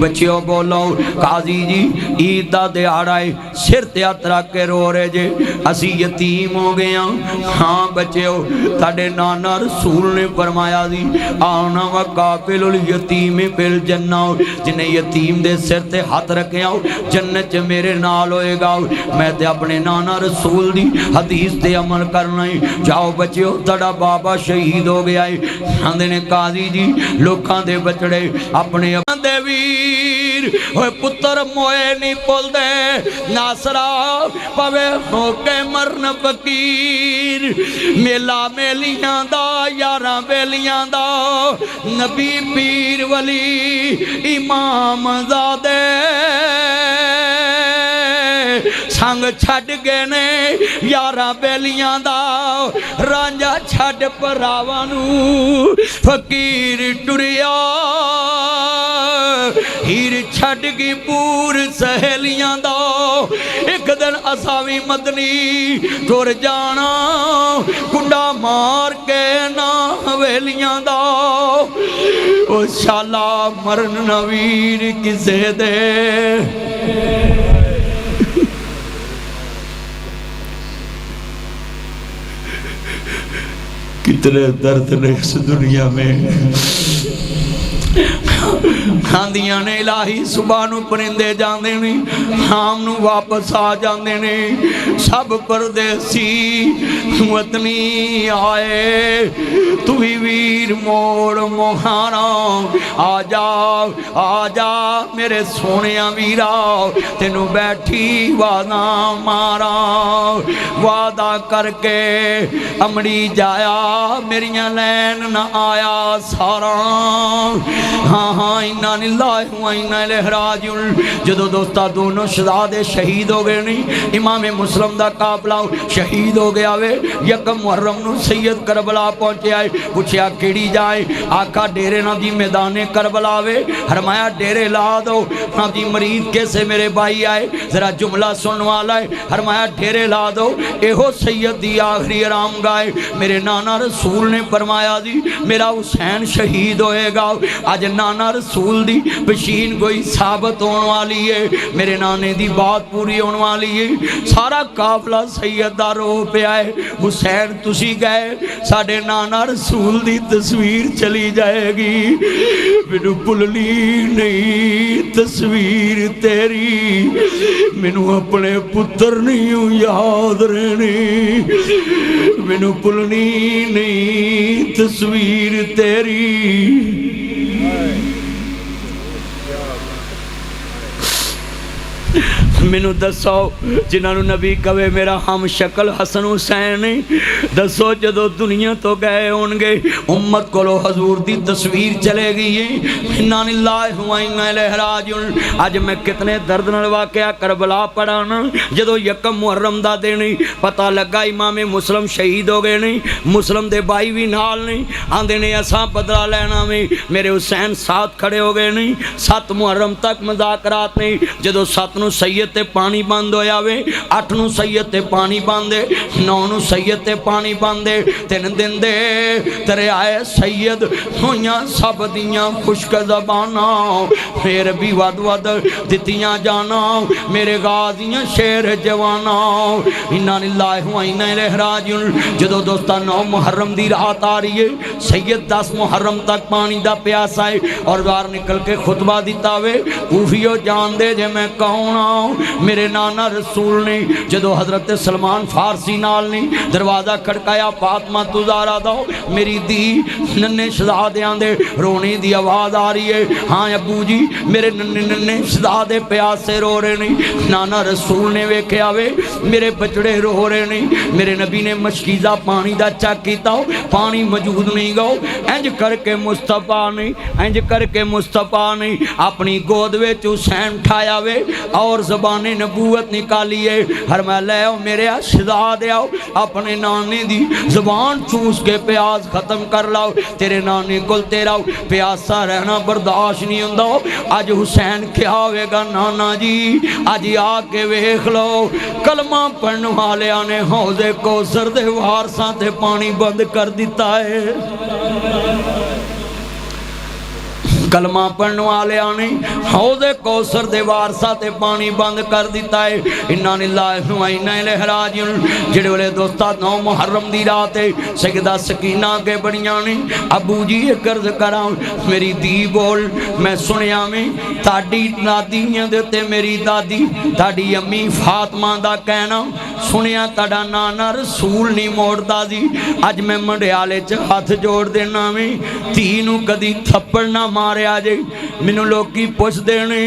بچیوں بولو قاضی جی عید دا دیہڑا ہے، سر تے ہاتھ رکھ کے رو رہے جے اسی یتیم ہو گئے ہیں۔ ہاں بچیوں تاڑے نانا رسول نے فرمایا دی آنا و کافل الیتیم فی الجنہ، جنہیں یتیم دے سر تے ہاتھ رکھے آؤ جنت میرے نال ہوئے گا۔ میں تے اپنے نانا رسول دی حدیث تے عمل کرنا ہے۔ جاؤ بچیوں تڑا بابا شہید ہو گیا ہے۔ ہاں نے قاضی جی لوکاں دے بچڑے اپنے دے وی فقیر ہوئے پتر موئے نہیں پول دے ناصرہ پوے ہو کے مرن فقیر میلا میلیاں دا یاراں بیلیاں دا نبی پیر ولی امام زادے سنگ چھڑ گئے نے یاراں بیلیاں دا رانجا چھڑ پراوانو فقیر ٹریا ہیر چھڑ گی پور سہیلیاں دا ایک دن اساوی مدنی ٹر جانا کنڈا مار کے نا حویلیاں دا او شالا مرن نویر کسے دے کتنے درد نے اس دنیا میں کھاندیاں نے الہی صبح نو پرندے جاندے نے شام نو واپس آ جاندے نے سب پردیسی وطنی آئے تو ہی ویر موڑ موہانا آ جا میرے سونیاں ویرا تینو بیٹھی وعدہ مارا وعدہ کر کے امڑی جایا میریاں لین نہ آیا سارا ہاں ہاں اِنَّا لِلَّهِ وَإِنَّا إِلَيْهِ رَاجِعُونَ جدو دوستا دونوں شہزادے شہید ہو گئے نہیں امام مسلم دا قافلہ شہید ہو گیا وے یکم محرم نو سید کربلا پہنچے آئے پوچھیا کیڑی جائے آقا ڈیرے نا جی میدان کربلا وے فرمایا ڈیرے لا دو نا جی مرید کیسے میرے بھائی آئے ذرا جملہ سننے والا ہے فرمایا ڈیرے لا دو اے ہو سید دی آخری آرام گائے میرے نانا رسول نے فرمایا دی میرا حسین شہید ہوئے گا آج نانا رسول دی بشین کوئی ثابت ہونے والی ہے میرے نانے دی بات پوری ہونے والی ہے سارا قافلہ سید دا رو پہ آئے حسین تسی گئے ساڑھے نانا رسول دی تصویر چلی جائے گی مینو بھلنی نہیں تصویر تیری مینو اپنے پتر نہیں یاد رہنی مینو بھلنی نہیں تصویر تیری مینو دسو جنہاں نو نبی کہے میرا ہم شکل حسن حسین دسو جدو دنیا تو گئے ہونگے امت کو حضور دی تصویر چلے گئی ہے اِنَّا لِلَّهِ وَإِنَّا إِلَيْهِ رَاجِعُونَ آج میں کتنے درد نال واقعہ کربلا پڑھانا جدو یکم محرم دا دے نہیں پتہ لگا امام مسلم شہید ہو گئے نہیں مسلم دے بھائی بھی نال نہیں آندے نے اساں بدلہ لینا میں میرے حسین ساتھ کھڑے ہو گئے نہیں 7 محرم تک مذاکرات نہیں جدو 7 نو سید تے پانی بند ہویا وے 8 نو سید تے پانی باندے 9 نو سید تے پانی باندے 3 دن دے ترے آئے سید ہویاں سب دیاں خشک زبانا پھر بھی ود ود دتیاں جانا میرے غازیاں شیر جوانا اِنَّا لِلَّهِ وَإِنَّا إِلَيْهِ رَاجِعُونَ جدو دوستا 9 محرم دی رات آ رہی ہے سید 10 محرم تک پانی دا پیاس آئے اور دار نکل کے خطبہ دیتا وے کوفیو جان دے جے میں کون آؤں میرے نانا رسول نے جدو حضرت سلمان فارسی نال نے دروازہ کھڑکایا فاطمہ تو زارا دو میری دی ننے شہزادیاں دے رونے دی آواز آ رہی ہے ہاں ابو جی میرے ننے شہزادے پیاس سے رو رہے نہیں نانا رسول نے ویکھے آوے میرے بچڑے رو رہے نہیں میرے نبی نے مشکیزہ پانی دا چک کیتا پانی موجود نہیں گو انج کر کے مصطفیٰ نے اپنی گود وچ حسین ٹھایا وے اور زبان نبوت نکالی ہے فرمایا لے آؤ میرے شہزادے آؤ اپنے نانے دی زبان چوس کے پیاس ختم کر لاؤ تیرے نانے کل تیرا پیاسا رہنا برداشت نہیں ہوندا آج حسین کیا ہوئے گا نانا جی آج آ کے ویکھ لو کلمہ پڑھنے والے نے حوض کوثر دے وارثاں تے پانی بند کر دیتا ہے کلمہ پڑھنے والے آنے حوض کوثر دے وارثاں تے پانی بند کر دیتا ہے اِنَّا لِلَّهِ وَإِنَّا إِلَيْهِ رَاجِعُونَ جڑے والے دوستا 9 محرم دی رات ہے سیدہ سکینہ کے بڑیاں نے ابو جی ایک عرض کراؤں میری دی بول میں سنیا میں تاڑی دادیاں دیتے میری دادی تاڑی امی فاطمہ دا کہنا سنیا تاڑا نانا رسول نہیں موڑ دادی آج میں منڈیالے چ ہاتھ جوڑ دینا میں تینوں کدی تھپڑ نہ مارے آجے مینوں لوکی پوچھ دینے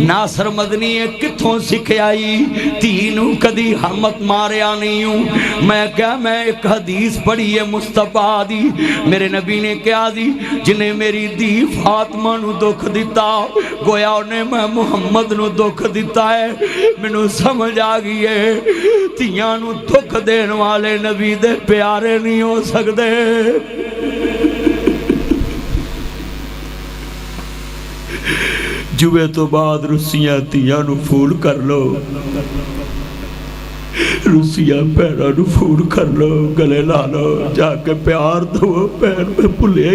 ناصر مدنی کتھوں سکھیائی تینوں کدی ہمت ماریا نہیں ہوں میں کیا میں ایک حدیث پڑھی ہے مصطفیٰ دی میرے نبی نے کیا دی جنہیں میری دی فاطمہ نو دکھ دیتا گویا انہیں میں محمد نو دکھ دیتا ہے مینوں سمجھ آ گئی ہے تیاں نو دکھ دین والے نبی دے پیارے نہیں ہو سکتے جوے تو بعد روسیاں تیاں نو پھول کر لو روسیاں پیرا نو پھول کر لو گلے لا لو جا کے پیار دو پیر میں پھلے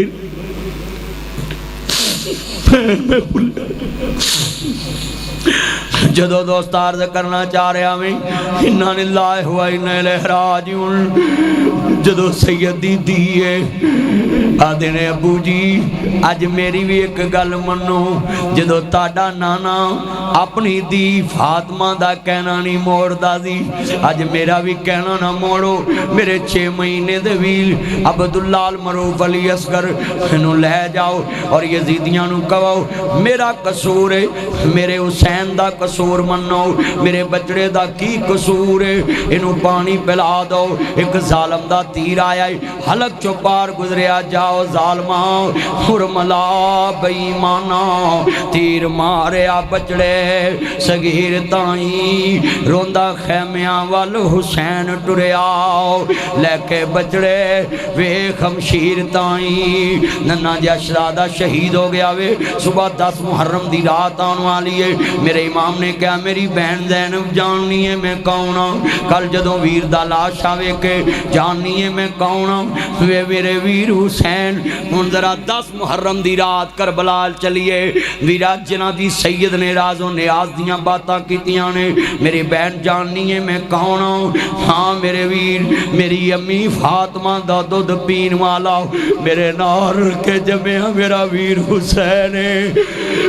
پیر میں پھلے جدو دوست عرض کرنا چاہ رہا میں اِنَّا لِلَّهِ وَإِنَّا إِلَيْهِ رَاجِعُونَ جدو سیدی دیئے آدھے نے ابو جی آج میری بھی ایک گل منو جدو تاڑا نانا اپنی دی فاطمہ دا کہنا نہیں موڑ دا دی آج میرا بھی کہنا نہ موڑو میرے 6 مہینے دے ویل عبداللہ المعروف علی اصغر انہوں لے جاؤ اور یزیدیاں نو کہو میرا قصور ہے میرے حسین دا قصور منو میرے بچڑے دا کی قصور ہے انہوں پانی پلا دو ایک ظالم دا تیر آیا ہے حلق چوپار گزریا جاؤ ظالماں حرملا بیمانا تیر ماریا بچڑے سگیر تائیں روندہ خیمیاں وال حسین ٹریا لے کے بچڑے وے خمشیر تائیں ننا جا شہزادہ شہید ہو گیا وے صبح 10 محرم دی رات آن والی ہے میرے امام نے کہا میری بہن زینب جاننی ہے میں کون ہوں کل جدوں ویر دا لاش آوے کے جاننی ہے میں کون ہوں وے میرے ویر حسین منظرہ 10 محرم دی رات کربلال چلیے ویرہ جنہ دی سید نے راز و نیاز دیاں باتاں کیتیاں نے میری بہن جاننی ہے میں کون ہوں ہاں میرے ویر میری امی فاطمہ دا دودھ پین والا میرے نار کے جمعہ میرا ویر حسین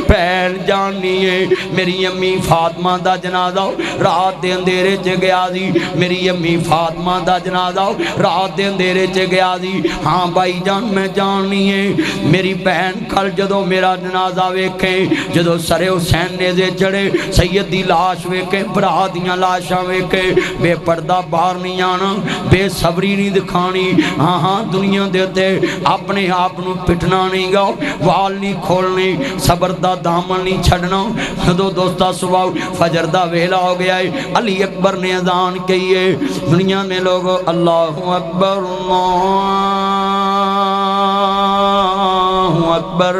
پہن جاننی ہے میری امی فاطمہ دا جنازہ رات دے اندھیرے چے گیا دی میری امی فاطمہ دا جنازہ رات دے اندھیرے چے گیا دی ہاں بھائی جان میں جاننی ہے میری بہن کل جدو میرا جنازہ ویکھیں جدو سر حسین نے دے چڑے سید دی لاش ویکھیں برا دیاں لاشاں ویکھیں بے پردہ باہر نہیں آنا بے صبری نہیں دکھانی ہاں ہاں دنیا دیتے اپنے آپ نو پٹنا نہیں گا وال نہیں کھولنے صبر دا دامن نہیں چھڑنا دو دوستہ صبح فجر دا ویلا ہو گیا ہے علی اکبر نے اذان کی ہے دنیا میں لوگو اللہ اکبر اللہ اکبر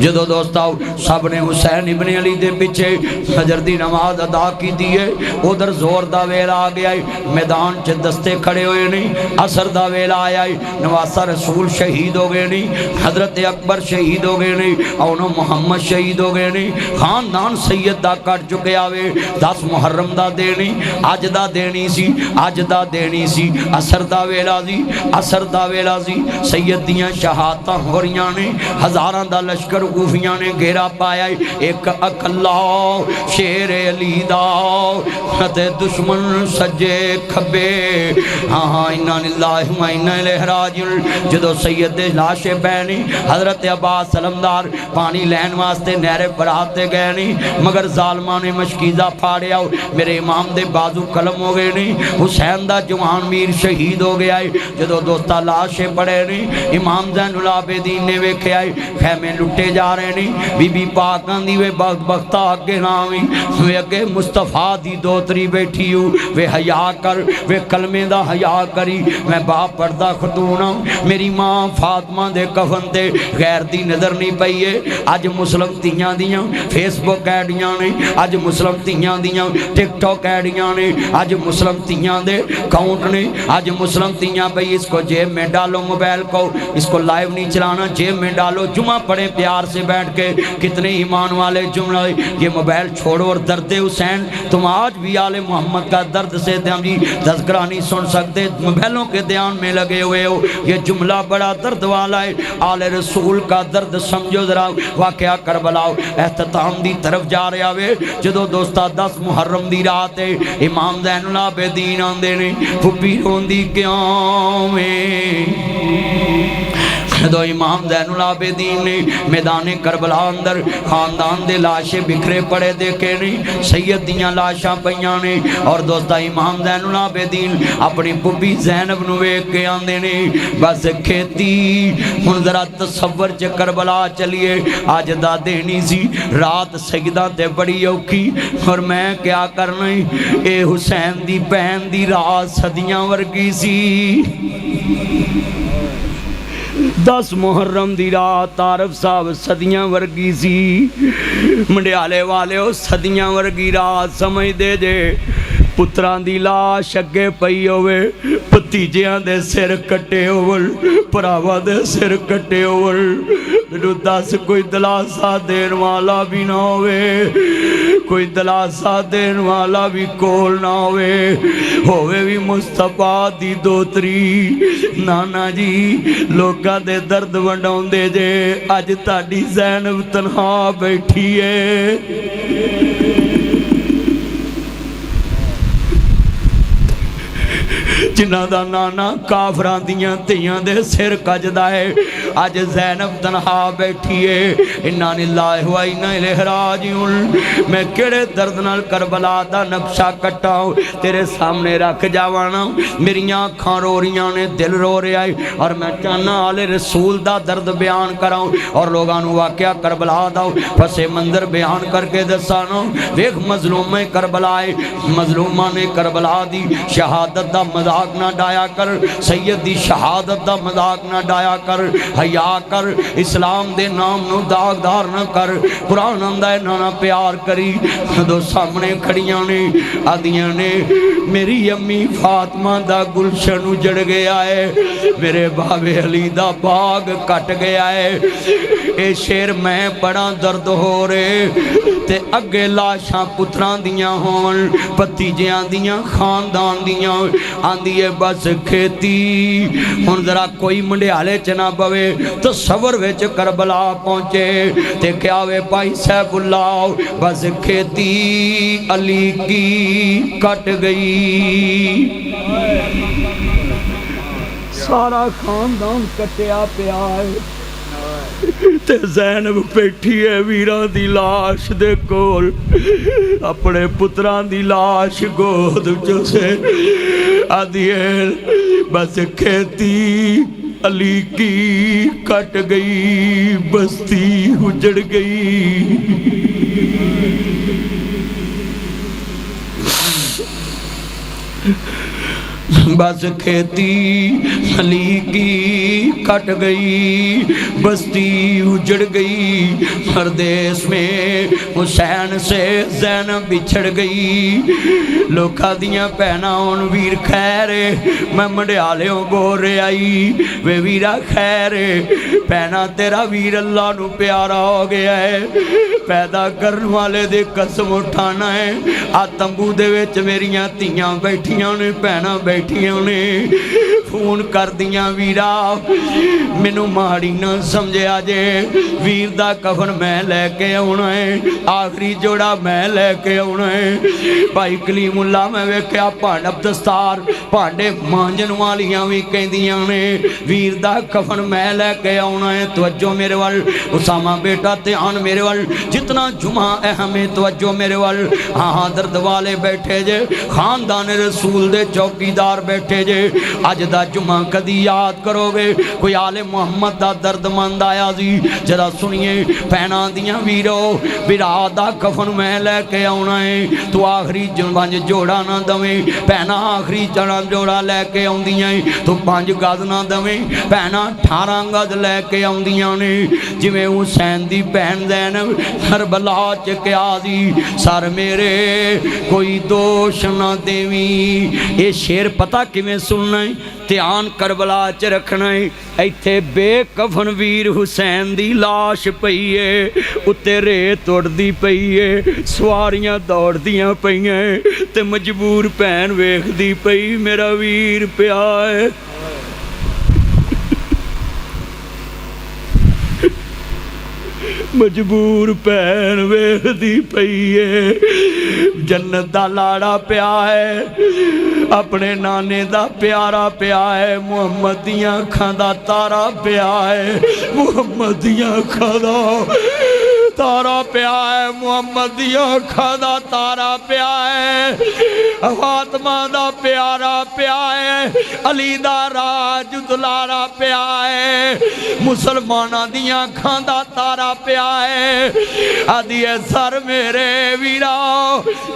جدو دوستاؤ سب نے حسین ابن علی دے پیچھے فجر دی نماز ادا کی دیئے ادھر زور دا ویلا آ گیا ہے میدان چھ دستے کھڑے ہوئے نہیں عصر دا ویلا آیا ہے نواسہ رسول شہید ہو گئے نہیں حضرت اکبر شہید ہو گئے نہیں اونو محمد شہید ہو گئے نہیں خاندان سید دا کٹ چکے آوے 10 محرم دا دینی آج دا دینی سی آج دا دینی سی عصر دا ویلا سی عصر دا ویلا سی سید دیاں شہادتاں ہو رہیاں نے ہزاران دا لشکر کوفیاں نے گھیرا پایا ایک اکلا شیر علی دا تے دشمن سجے کھبے ہاں اِنَّا لِلَّهِ وَإِنَّا إِلَيْهِ رَاجِعُونَ جدو سید دے لاشے پہنی حضرت عباس سلمدار پانی لین واسطے نہرے براتے گئے نہیں مگر ظالمان نے مشکیزہ پھاڑیا میرے امام دے بازو قلم ہو گئے نہیں حسین دا جوان میر شہید ہو گیا ہے جدو دوستا لاشے پڑے نہیں امام زین العابدین نے ویکھے آئے خیمے لٹے جا رہے نہیں بی بی پاکان دی وے بختہ آگے نامی وے اگے مصطفیٰ دی دوتری بیٹھی ہوں وے حیاء کر وے کلمے دا حیاء کری میں باپ پردہ خطونہ میری ماں فاطمہ دے کفن تے غیر دی نظر نہیں پئیے آج مسلم تیاں دیاں فیس بک ایڈیاں نے آج مسلم تیاں دیاں ٹک ٹاک ایڈیاں نے آج مسلم تیاں دے کاؤنٹ نے آج مسلم تیاں پئی اس کو جیب میں ڈالو موبائل کو اس کو لائیو نہیں چلانا جیب میں ڈالو جمعہ پڑھے پیار سے بیٹھ کے کتنے ایمان والے جملے یہ موبائل چھوڑو اور درد حسین تم آج بھی آل محمد کا درد سے تذکرہ نہیں سن سکتے موبائلوں کے دھیان میں لگے ہوئے ہو یہ جملہ بڑا درد والا ہے آل رسول کا درد سمجھو ذرا واقعہ کربلا اختتام دی طرف جا رہے ہوئے جدو دوستہ 10 محرم دی رات ہے امام زین العابدین آندے نے پھپی روندی کیوں میں دو امام زین العابدین نے میدان کربلا اندر خاندان دے لاشے بکھرے پڑے دیکھے نہیں، سید دیاں لاشاں پیاں نے، اور دوستا امام زین العابدین اپنی پبی زینب نو ویکھ کے آندے نے بس کھیتی ہن ذرا تصور چ کربلا چلیے اج دا دینی سی رات سیدہ تے بڑی اوکھی، اور میں کیا کرنا اے حسین دی بہن دی رات صدیاں ورگی سی۔ 10 محرم دی رات عارف صاحب صدیاں ورگی سی، منڈیالے والے ہو صدیاں ورگی رات سمجھ دے جے، پتران دی لاش اگے پئی ہوئے، پتیجیاں دے سر کٹے ہوئے، پراوا دے سر کٹے ہوئے، میرے 10 کوئی دلاسا دین والا بھی نہ ہوئے، کوئی دلاسا دین والا بھی کول نہ ہوئے بھی مصطفیٰ دی دوتری، نانا جی لوکاں دے درد ونڈاؤں دے جے، اج تاڑی زینب تنہا بیٹھی ہے۔ جنہ دا نانا کافران دیاں تیاں دے سر کجدہ ہے، آج زینب تنہا بیٹھی ہے، انہاں للہ و انہاں الیہ راجعون۔ میں کڑے درد نال کربلا دا نقشہ کٹا ہوں تیرے سامنے رکھ جاوانا، میری آنکھاں رو رہیاں نے، دل رو رہا ہے، اور میں چاہنا آل رسول دا درد بیان کراؤں اور لوگانو واقعہ کربلا دا پس منظر بیان کر کے دسانا۔ ویک مظلوم کربلا ہے، مظلومہ نے کربلا دی شہادت دا مذاق نہ ڈایا کر، سید دی شہادت دا مذاق نہ ڈایا کر، حیا کر، اسلام دے نام نو داغدار نہ کر، قرآن آندہ ہے نانا پیار کری۔ دو سامنے کھڑیاں نے آدیاں نے میری امی فاطمہ دا گلشن اجڑ گیا ہے، میرے بابے علی دا باغ کٹ گیا ہے، اے شیر میں بڑا درد ہو رہے تے اگے لاشاں پتران دیاں ہون، پتیجیاں دیاں خاندان دیاں آندیے بس کھیتی ہن ذرا کوئی منڈیالے چنا بوے تو صبر ویچ کربلا پہنچے تے کیا وے پائی سیف اللہ بس کھیتی علی کی کٹ گئی، سارا خاندان کٹیا پیا ہے تے زینب بیٹھی ہے ویران دی لاش دے کول، اپنے پتران دی لاش گود جو سے آدھیے بس کھیتی علی کی کٹ گئی، بستی اجڑ گئی۔ بس کھیتی علی کی کٹ گئی، بستی اجڑ گئی، پردیس میں حسین سے زینب بچھڑ گئی، لوکا دیاں پہناؤن ویر خیرے میں منڈیالیوں گورے آئی وے ویرہ خیرے پہنا تیرا ویر اللہ نو پیارا ہو گیا ہے، پیدا کرن والے دے قسم اٹھانا ہے، آتمبو دے ویچ میریاں تیاں بیٹھیاں نے پہنا بیٹھیاں نے فون کر دیاں ویرا منو ماڑی نہ سمجھے آجے ویر دا کفن میں لے کے ہونا ہے، آخری جوڑا میں لے کے ہونا ہے، بھائی کلیم اللہ میں ویکیا پانڈب دستار پانڈے مانجن والیاں بھی کہیں دیاں نے ویر دا کفن میں لے کے ہونا ہے، توجہ میرے وال اسامہ بیٹا تیان میرے وال جتنا جمعہ اہمیں توجہ میرے وال، ہاں درد والے بیٹھے جے خاندان رسول دے چوکیدار بیٹھے جے، آج دا جمعہ کدی یاد کرو گے کوئی آل محمد دا درد مند آیا زی جرا سنیے پہنا دیاں ویرو بیرا دا کفن میں لے کے آنا ہے، تو آخری پانچ جوڑا نہ دویں پہنا آخری جوڑا لے کے آن دیاں تو 5 گز نہ دویں پہنا 18 گز لے کے آن دیاں نے، جی میں حسین دی بہن زینب کربلا چکے آزی سر میرے کوئی دوش نہ دیویں، یہ شیر پتہ کیویں سننا ہے تیان کربلا چ رکھنا ہے، ایتھے بے کفن ویر حسین دی لاش پئیے اتے ریت اڑ دی پئیے سواریاں دوڑ دیاں پئیاں تے مجبور پہن ویکھ دی پئی میرا ویر پیا ہے، مجبور پین ویکھدی پئی ہے جنت دا لاڑا پیا ہے اپنے نانے دا پیارا پیا ہے محمد دیاں اکھاں دا تارا پیا ہے محمد دیاں اکھاں دا تارا پیا ہے محمد دیاں اکھاں دا تارا پیا ہے فاطمہ دا پیارا پیا ہے علی دا راج دلارا پیا ہے مسلمانہ دیاں اکھاں دا تارا پیا ہے آدھی ہے سر میرے ویرا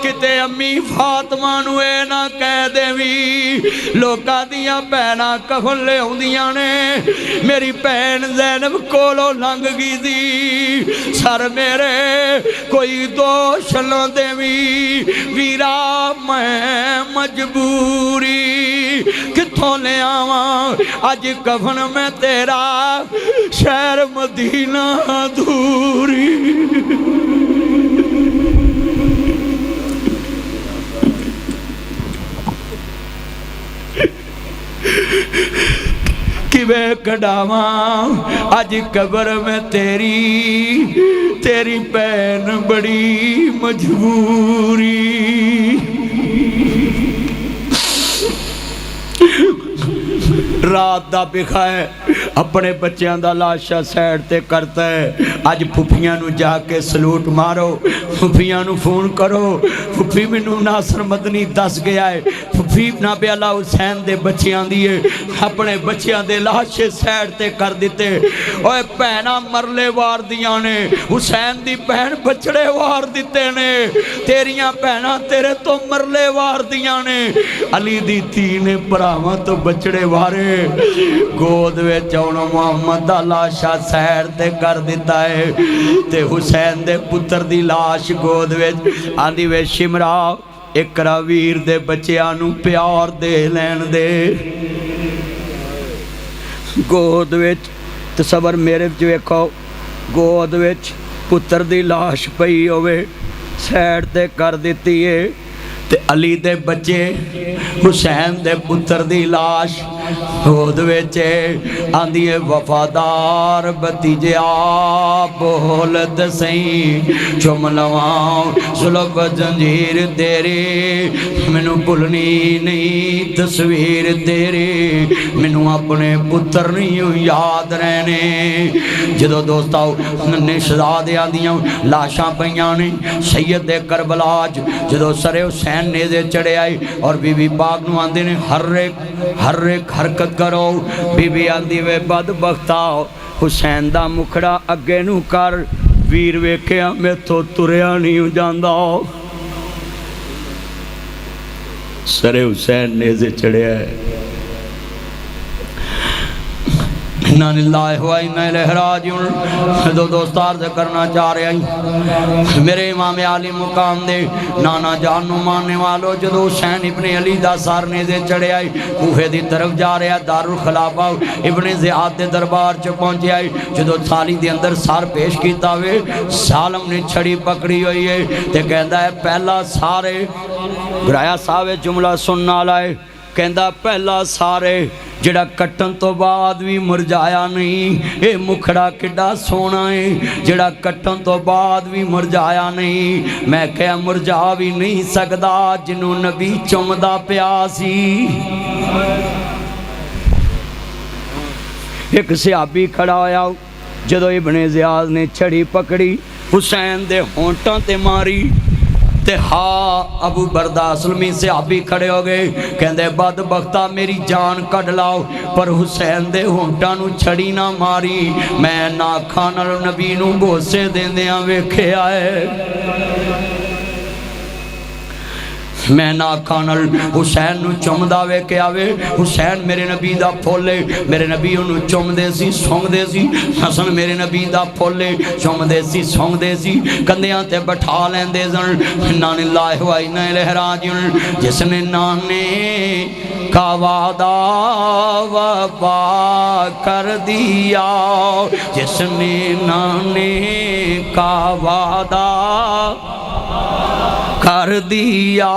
کتے امی فاطمہ نوے نہ کہہ دے وی لوکا دیاں بہنا کفن لے ہوں دیاں نے میری بہن زینب کولو لنگ گی دی سر میرے کوئی دوش نہ دے ویرا میں مجبوری کتھوں لے آواں آج کفن میں تیرا شہر مدینہ دوری کیویں کڈاواں آج قبر میں تیری بہن بڑی مجبوری رات دا بکھا ہے اپنے بچیاں دا لاشا سیڈ تے کرتا ہے آج پھپھیاں نو جا کے سلوٹ مارو پھپھیاں نو فون کرو پھپھی منو ناصر مدنی دس گیا ہے پھپھی نبی اللہ حسین دے بچیاں دیئے اپنے بچیاں دے لاشے سیڈ تے کر دیتے اوے پہنا مرلے وار دیاں نے حسین دی بہن بچڑے وار دیتے نے تیریاں پہنا تیرے تو مرلے وار دیاں نے علی دی تین پراواں تو بچڑے وارے گود وے چونو محمد دا لاشا سیر تے کر دیتا ہے تے حسین دے پتر دی لاش گود وے آندی وے شمرا اکرا ویر دے بچیانو پیار دے لین دے گود وے تصور میرے جو ایکھو گود وے پتر دی لاش پئی ہوئے سیر تے کر دیتی ہے تے علی دے بچے حسین دے پتر دی لاش خود ویچے آندھیے وفادار بتیجے آپ بولت سہیں چم لواں سلب جنجیر تیری منو بھلنی نہیں تصویر تیری منو اپنے پتر نہیں یاد رہنے جدو دوستاؤ نشداد آندیاں لاشاں پیانے سید کربلاج جدو سر حسین نیزے چڑھے آئی اور بی بی پاک نو آندے نے ہر ایک حرکت کرو بی بی آندی وے بدبختاؤ حسین دا مکھڑا اگے نو کر ویر ویکھیا میں تو تریا نہیں جاندہ سر حسین نیزے چڑھے آئے اِنَّا لِلَّهِ وَإِنَّا إِلَيْهِ رَاجِعُونَ دو دوستار سے کرنا چاہ رہے ہیں میرے امام عالی مقام دے نانا جان نو ماننے والو جدو حسین ابن علی دا سار نیزے چڑھے آئی کوفے دی طرف جا رہے ہیں دارالخلافہ ابن زیاد دے دربار چ پہنچے آئی جدو تھالی دے اندر سار پیش کیتا ہوئے سالم نے چھڑی پکڑی ہوئی ہے تے کہندا ہے پہلا سارے گرایا صاحب جملہ سننا لائے کہندا پہلا سارے جڑا کٹن تو بعد بھی مرجایا نہیں اے مکھڑا کڈا سونا ہے جڑا کٹن تو بعد بھی مرجایا نہیں میں کہا مرجا بھی نہیں سکدا جنوں نبی چمدا پیاسی ایک صحابی کھڑا ہویا جدو ابن زیاد نے چھڑی پکڑی حسین دے ہونٹاں تے ماری تے ہاں ابو بردہ سلمی صحابی کھڑے ہو گئے کہندے بدبختہ میری جان کڈ لاؤ پر حسین دے ہونٹاں نو چھڑی نہ ماری میں نا کھانا نبی نو بوسے دیندیاں ویکھے آئے میں نا کھانل حسین نو چم دا ویکھے آوے حسین میرے نبی دا پھولے میرے نبی انو چم دے سی سونگ دے سی حسن میرے نبی دا پھولے چم دے سی سونگ دے سی کندیاں تے بٹھا لین دے زن نان اللہ و اینا الہ راجعون جس نے نانے کا وعدہ وفا کر دیا جس نے نانے کا وعدہ کر دیا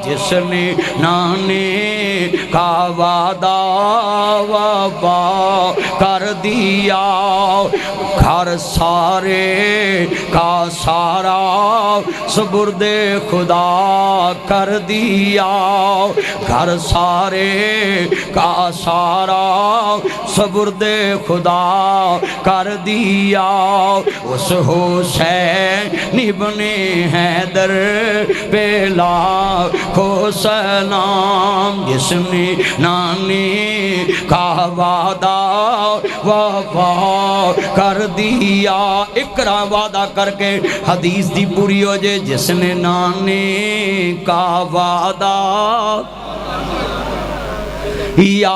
جس نے نانے کا وعدہ وفا کر دیا گھر سارے کا سارا سپرد خدا کر دیا، گھر سارے کا سارا سپرد خدا کر دیا، اس حسین ابن حیدر پہ لاکھوں سلام، جس نے نانے کا وعدہ وفا کر دیا۔ اقرا وعدہ کر کے حدیث دی پوری ہو جائے، جس نے نانے کا وعدہ یا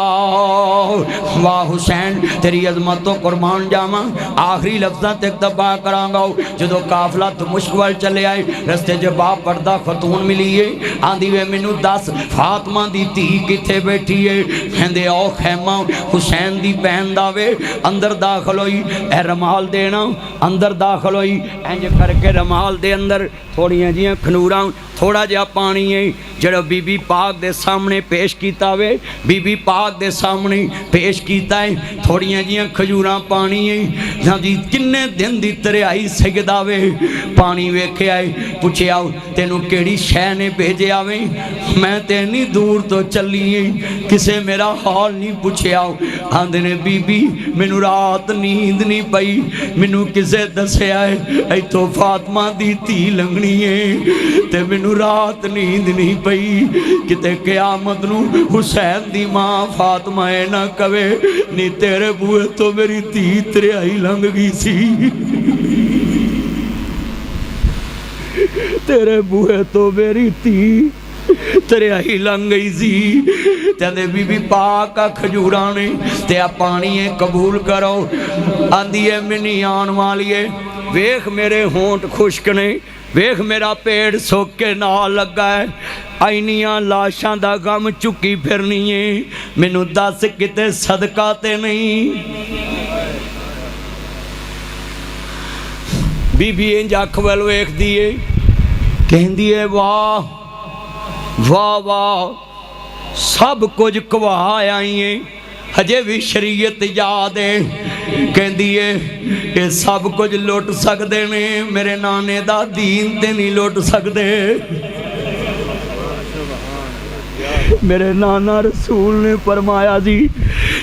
واہ حسین تیری عظمتوں قربان جاواں۔ آخری لفظاں تے اکتفا کراں گا۔ جدو قافلہ تو مشک وال چلے آئے، رستے جب باپ پردہ خاتون ملی ہے، آندھی وے مینوں دس فاطمہ دی تھی کتھے بیٹھی ہے؟ کہندے او خیمہ حسین دی بہن دا وے۔ اندر داخل ہوئی، اے رمال دینا، اندر داخل ہوئی، انج کر کے رمال دے اندر تھوڑیاں جیاں کھنوراں تھوڑا جہا پانی ہے جڑا بی بی پاک دے سامنے پیش کیتا وے، بی بی پاک دے سامنے پیش کیتا ہے، تھوڑیاں جیاں کھجوراں پانی ہے۔ جہاں جی کنے دن دی تریائی سجدہ وے، پانی ویکھے آئے، پوچھے آؤ تینوں کیڑی شے نے بھیجے آویں؟ میں تینی دور تو چلی ہیں، کسے میرا حال نہیں پوچھے آؤ۔ آندے نے بی بی مینوں رات نیند نہیں پئی، مینوں کسے دسے آئے اے تو فاطمہ دی تھی لنگنی ہے تے مینوں رات نیند نہیں پئی، کتے قیامت نو حسین دی ماں فاطمہ نہ کہے نی تیرے بوئے تو میری تھی تریائی لنگ گئی سی، تیرے بوئے تو میری تھی تریائی لنگ گئی سی۔ تیندے بی بی پاک کھجورانے تے پانی قبول کرو۔ آندھی ہے منی آن والیے، ویخ میرے ہونٹ خشک نے، ویخ میرا پیڑ سوک کے نہ لگا ہے، آئینیاں لاشاں دا غم چکی پھرنی ہے، مینوں دس کتے صدقہ تے نہیں۔ بی بی انج اکھ ول ویکھ دیے، کہندی ہے واہ واہ واہ، سب کچھ گواہ آئی ہیں، ہجے بھی شریعت یاد ہے، کہندی ہے کہ سب کچھ لوٹ سکدے نے، میرے نانے دا دین تے نہیں لوٹ سکدے۔ میرے نانا رسول نے فرمایا جی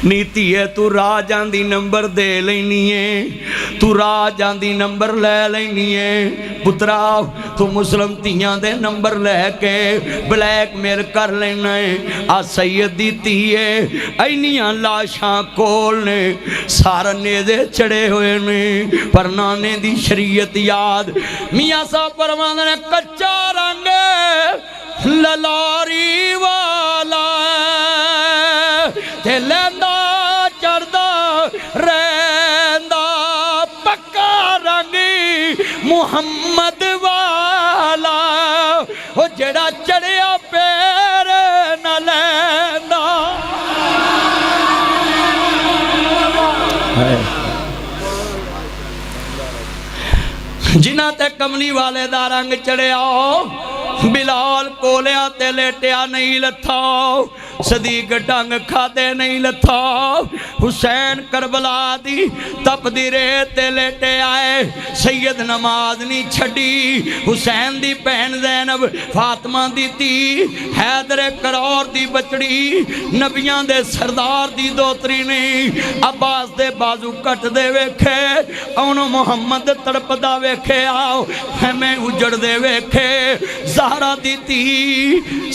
نیتی ہے تو راہ جاندی نمبر دے لینی ہے، تو راہ جاندی نمبر لے لینی ہے، پترا تو مسلم تیاں دے نمبر لے کے بلیک میل کر لینا ہے۔ آ سید دی تھی ہے اینیاں لاشاں کول نے، سارا نیزے چڑے ہوئے نے، پر نانے دی شریعت یاد۔ میاں صاحب فرماندے نے کچا رنگ للاری والا تے لیندا چڑھدا رہندا، پکا رنگی محمد والا او جڑا چڑھیا پیر نہ لیندا۔ جنہ تے کملی والے دا رنگ چڑھیا، بلال کولیا تے لیٹیا نہیں لتھا، صدیق ڈنگ کھادے نہیں لتھا، حسین کربلا دی تپ دی ریت تے لیٹے آئے، سید نماز نہیں چھڑی، حسین دی بہن زینب فاطمہ دی تھی، حیدر کرور دی بچڑی، نبیان دے سردار دی دوتری نے، عباس دے بازو کٹ دے ویکھے، اونو محمد تڑپ دا ویکھے آؤ، ہمیں اجڑ دے ویکھے، زہرہ دی تھی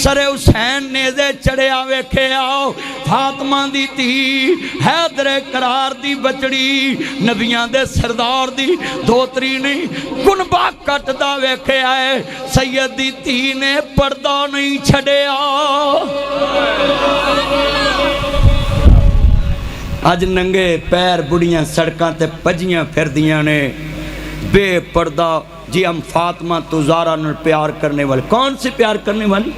سر حسین نیزے چڑھیا ویکھے آؤ، فاطمہ دی تھی حیدر کرار دی بچڑی، نبیان دے سردار دی دوتری نے کنبا کٹ دا ویکھے آئے، سید دی تھی نے پردہ نہیں چھڑے آؤ۔ آج ننگے پیر بڑیاں سڑکاں تے پجیاں پھر دیاں نے، بے پردہ جی ہم فاطمہ تو زارہ نے پیار کرنے والے، کون سے پیار کرنے والی؟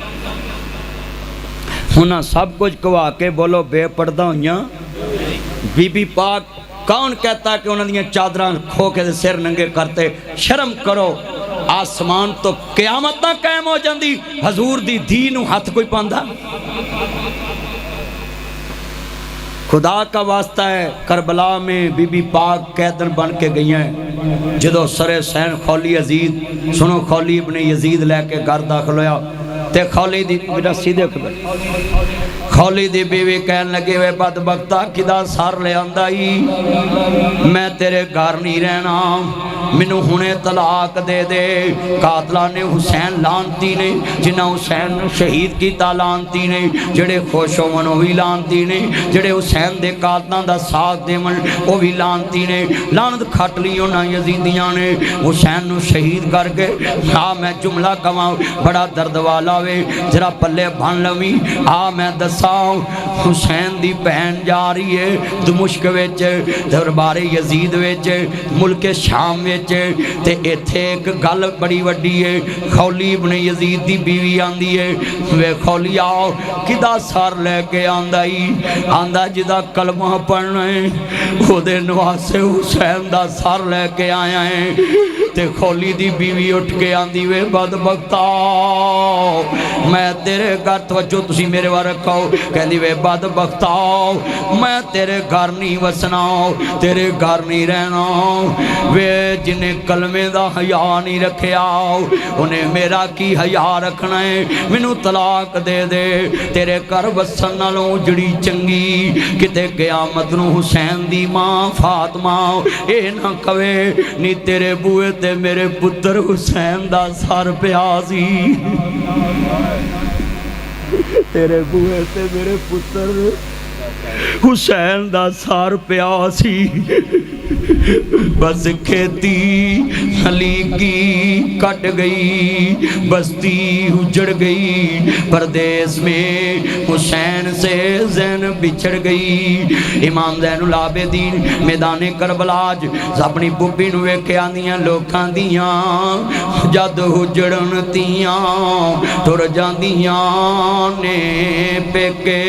ہونا سب کچھ کوا کے بولو بے پردہ ہویاں۔ بی بی پاک کون کہتا ہے کہ انہوں نے چادران کھو کے سر ننگے کرتے؟ شرم کرو، آسمان تو قیامت نہ قائم ہو جاندی، حضور دی دینو ہاتھ کوئی پاندہ۔ خدا کا واسطہ ہے، کربلا میں بی بی پاک قیدن بن کے گئی ہیں، جدو سر حسین خولی یزید سنو خولی ابن یزید لے کے گھر داخل ہویا تے خولی دی میرا سیدھے خولی دی بیوی کہن لگے وے بدبختہ کدا سار لے آندائی، میں تیرے گھر نہیں رہنا، منو ہنے طلاق دے دے۔ قاتلہ نے حسین لانتی نے، جنہ حسین شہید کیتا لانتی نے، جڑے خوش ہومن وہ بھی لانتی نے، جڑے حسین دے قاتلاں دا ساتھ دے من وہ بھی لانتی نے۔ لانت کھٹ لی انہاں یزیدیاں نے حسین نو شہید کر کے۔ ہاں میں جملہ کماں بڑا درد والا وے، ذرا پلے بھان لوی۔ ہاں میں دساں حسین دی بہن جا رہی ہے دمشق وچ، دربار یزید وچ، ملک شام وچ، تے ایتھے ایک گل بڑی وڈی ہے۔ خولی ابن یزید دی بیوی آندی ہے، وے خولی آؤ کدا سار لے کے آندائی، آندہ جدا کلمہ پڑھنا ہے وہ دے نواسے حسین دا سار لے کے آیا ہے۔ تے خولی دی بیوی اٹھ کے آندی وے بدبختہ میں تیرے گھر توجہ تسی میرے وہاں رکھو، کہندی وے بدبختہ میں تیرے گھر نہیں وسنا، تیرے گھر نہیں رہنا، وے جنہیں کلمے دا حیاء نہیں رکھیا انہیں میرا کی حیاء رکھنا ہے، منو طلاق دے دے، تیرے گھر وسن نالوں جڑی چنگی کتے قیامت نو حسین دی ماں فاطمہ اے نہ کوے نی تیرے بوئے تے میرے پتر حسین دا سار پیاسی، تیرے بوئے تے میرے پتر حسین دا سار پیاسی۔ بس کھیتی خلیقی کٹ گئی، بستی اجڑ گئی، پردیس میں حسین سے زین بچھڑ گئی۔ امام زین العابدین میدان کربلاج اپنی بوبی نو ویکھے آندیاں لوکاں دیاں جد اجڑن تیاں تر جاندیاں نے پیکے،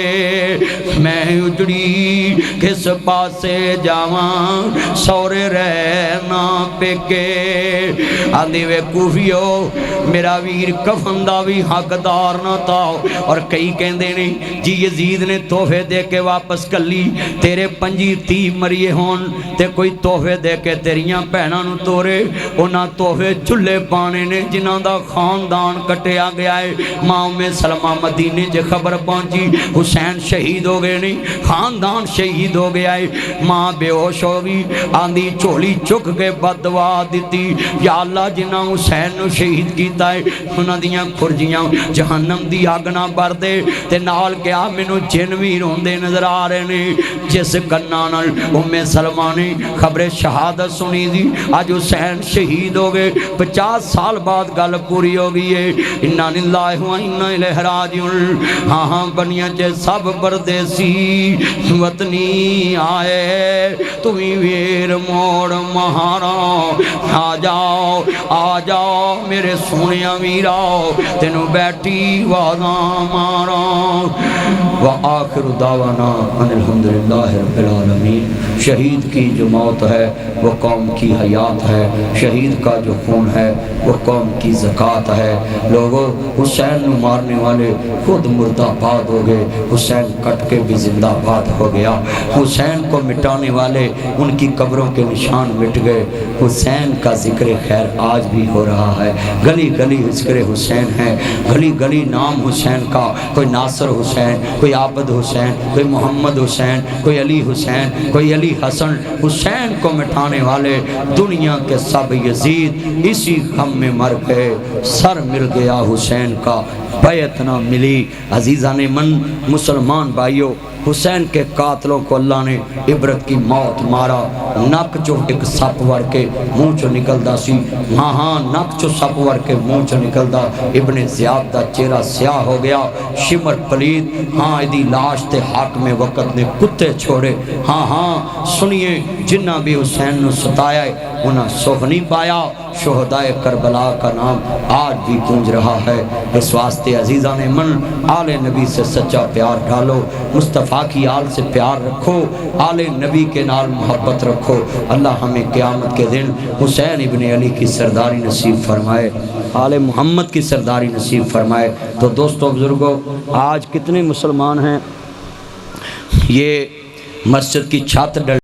میں اجڑی کس پاسے جاواں سورے رہنا پیکے۔ آندھی وے کوفیو میرا ویر کفن دا بھی حقدار نہ تھا، اور کئی کہندے نے جی یزید نے تحفے دے کے واپس کر لی، تیرے پنجی تی مریے ہون تے کوئی تحفے دے کے تیریاں بہناں نو تورے، انہاں تحفے چلے پانے نے جنہاں دا خاندان کٹیا گیا ہے۔ ماں میں سلمہ مدینے جے خبر پہنچی حسین شہید ہو گئے نہیں، خاندان شہید ہو گیا ہے، ماں بے ہوش ہو گئی، آندھی چولی چک کے بدوا دیتی، یا اللہ جنہاں حسین نو شہید کیتا ہے انہاں دیاں کھرجیاں جہنم دی آگ نہ بر دے، تے نال کیا مینوں جن وی روندے نظر آ رہے نے۔ جس کناں نال سلمہ نے خبر شہادت سنی دی، آج حسین شہید ہو گئے، 50 سال بعد گل پوری ہو گئی ہے۔ انا للہ و انا الیہ راجعون۔ ہاں ہاں بنیاں چے سب پردیسی وطنی آئے، تمہیں ویر موڑ مہارا، آ جاؤ میرے سونیا ویراؤ، تینوں بیٹھی وعداں مارا۔ وآخر دعوانا ان الحمدللہ رب العالمین۔ شہید کی جو موت ہے وہ قوم کی حیات ہے، شہید کا جو خون ہے وہ قوم کی زکوٰۃ ہے۔ لوگوں حسین نو مارنے والے خود مردہ باد ہو گئے، حسین کٹ کے بھی زندہ باد ہو گیا، حسین کو مٹانے والے ان کی قبروں کے نشان مٹ گئے۔ حسین کا ذکر خیر آج بھی ہو رہا ہے، گلی گلی ذکر حسین ہے، گلی گلی نام حسین کا، کوئی ناصر حسین، کوئی عابد حسین، کوئی محمد حسین، کوئی علی حسین، کوئی علی حسن۔ حسین کو مٹانے والے دنیا کے سب یزید اسی غم میں مر گئے، سر مل گیا حسین کا، بیعت نہ ملی۔ عزیزان من مسلمان بھائیوں، حسین کے قاتلوں کو اللہ نے عبرت کی موت مارا۔ نک چو ایک سپ ور کے منہ چو نکلدا سی، ہاں ہاں نک چو سپ ور کے منہ چو نکلدا، ابن زیاد دا چہرہ سیاہ ہو گیا، شمر پلید، ہاں ایدی لاش تے حاکم وقت نے کتے چھوڑے۔ ہاں ہاں سنیے جنہ بھی حسین نو ستایا ہے انہاں سکھ نہیں پایا۔ شہدائے کربلا کا نام آج بھی گونج رہا ہے۔ اس واسطے عزیزان من آل نبی سے سچا پیار ڈالو، مصطفیٰ کی آل سے پیار رکھو، آل نبی کے نال محبت رکھو۔ اللہ ہمیں قیامت کے دن حسین ابن علی کی سرداری نصیب فرمائے، آل محمد کی سرداری نصیب فرمائے۔ تو دوستو بزرگوں، آج کتنے مسلمان ہیں؟ یہ مسجد کی چھت ڈل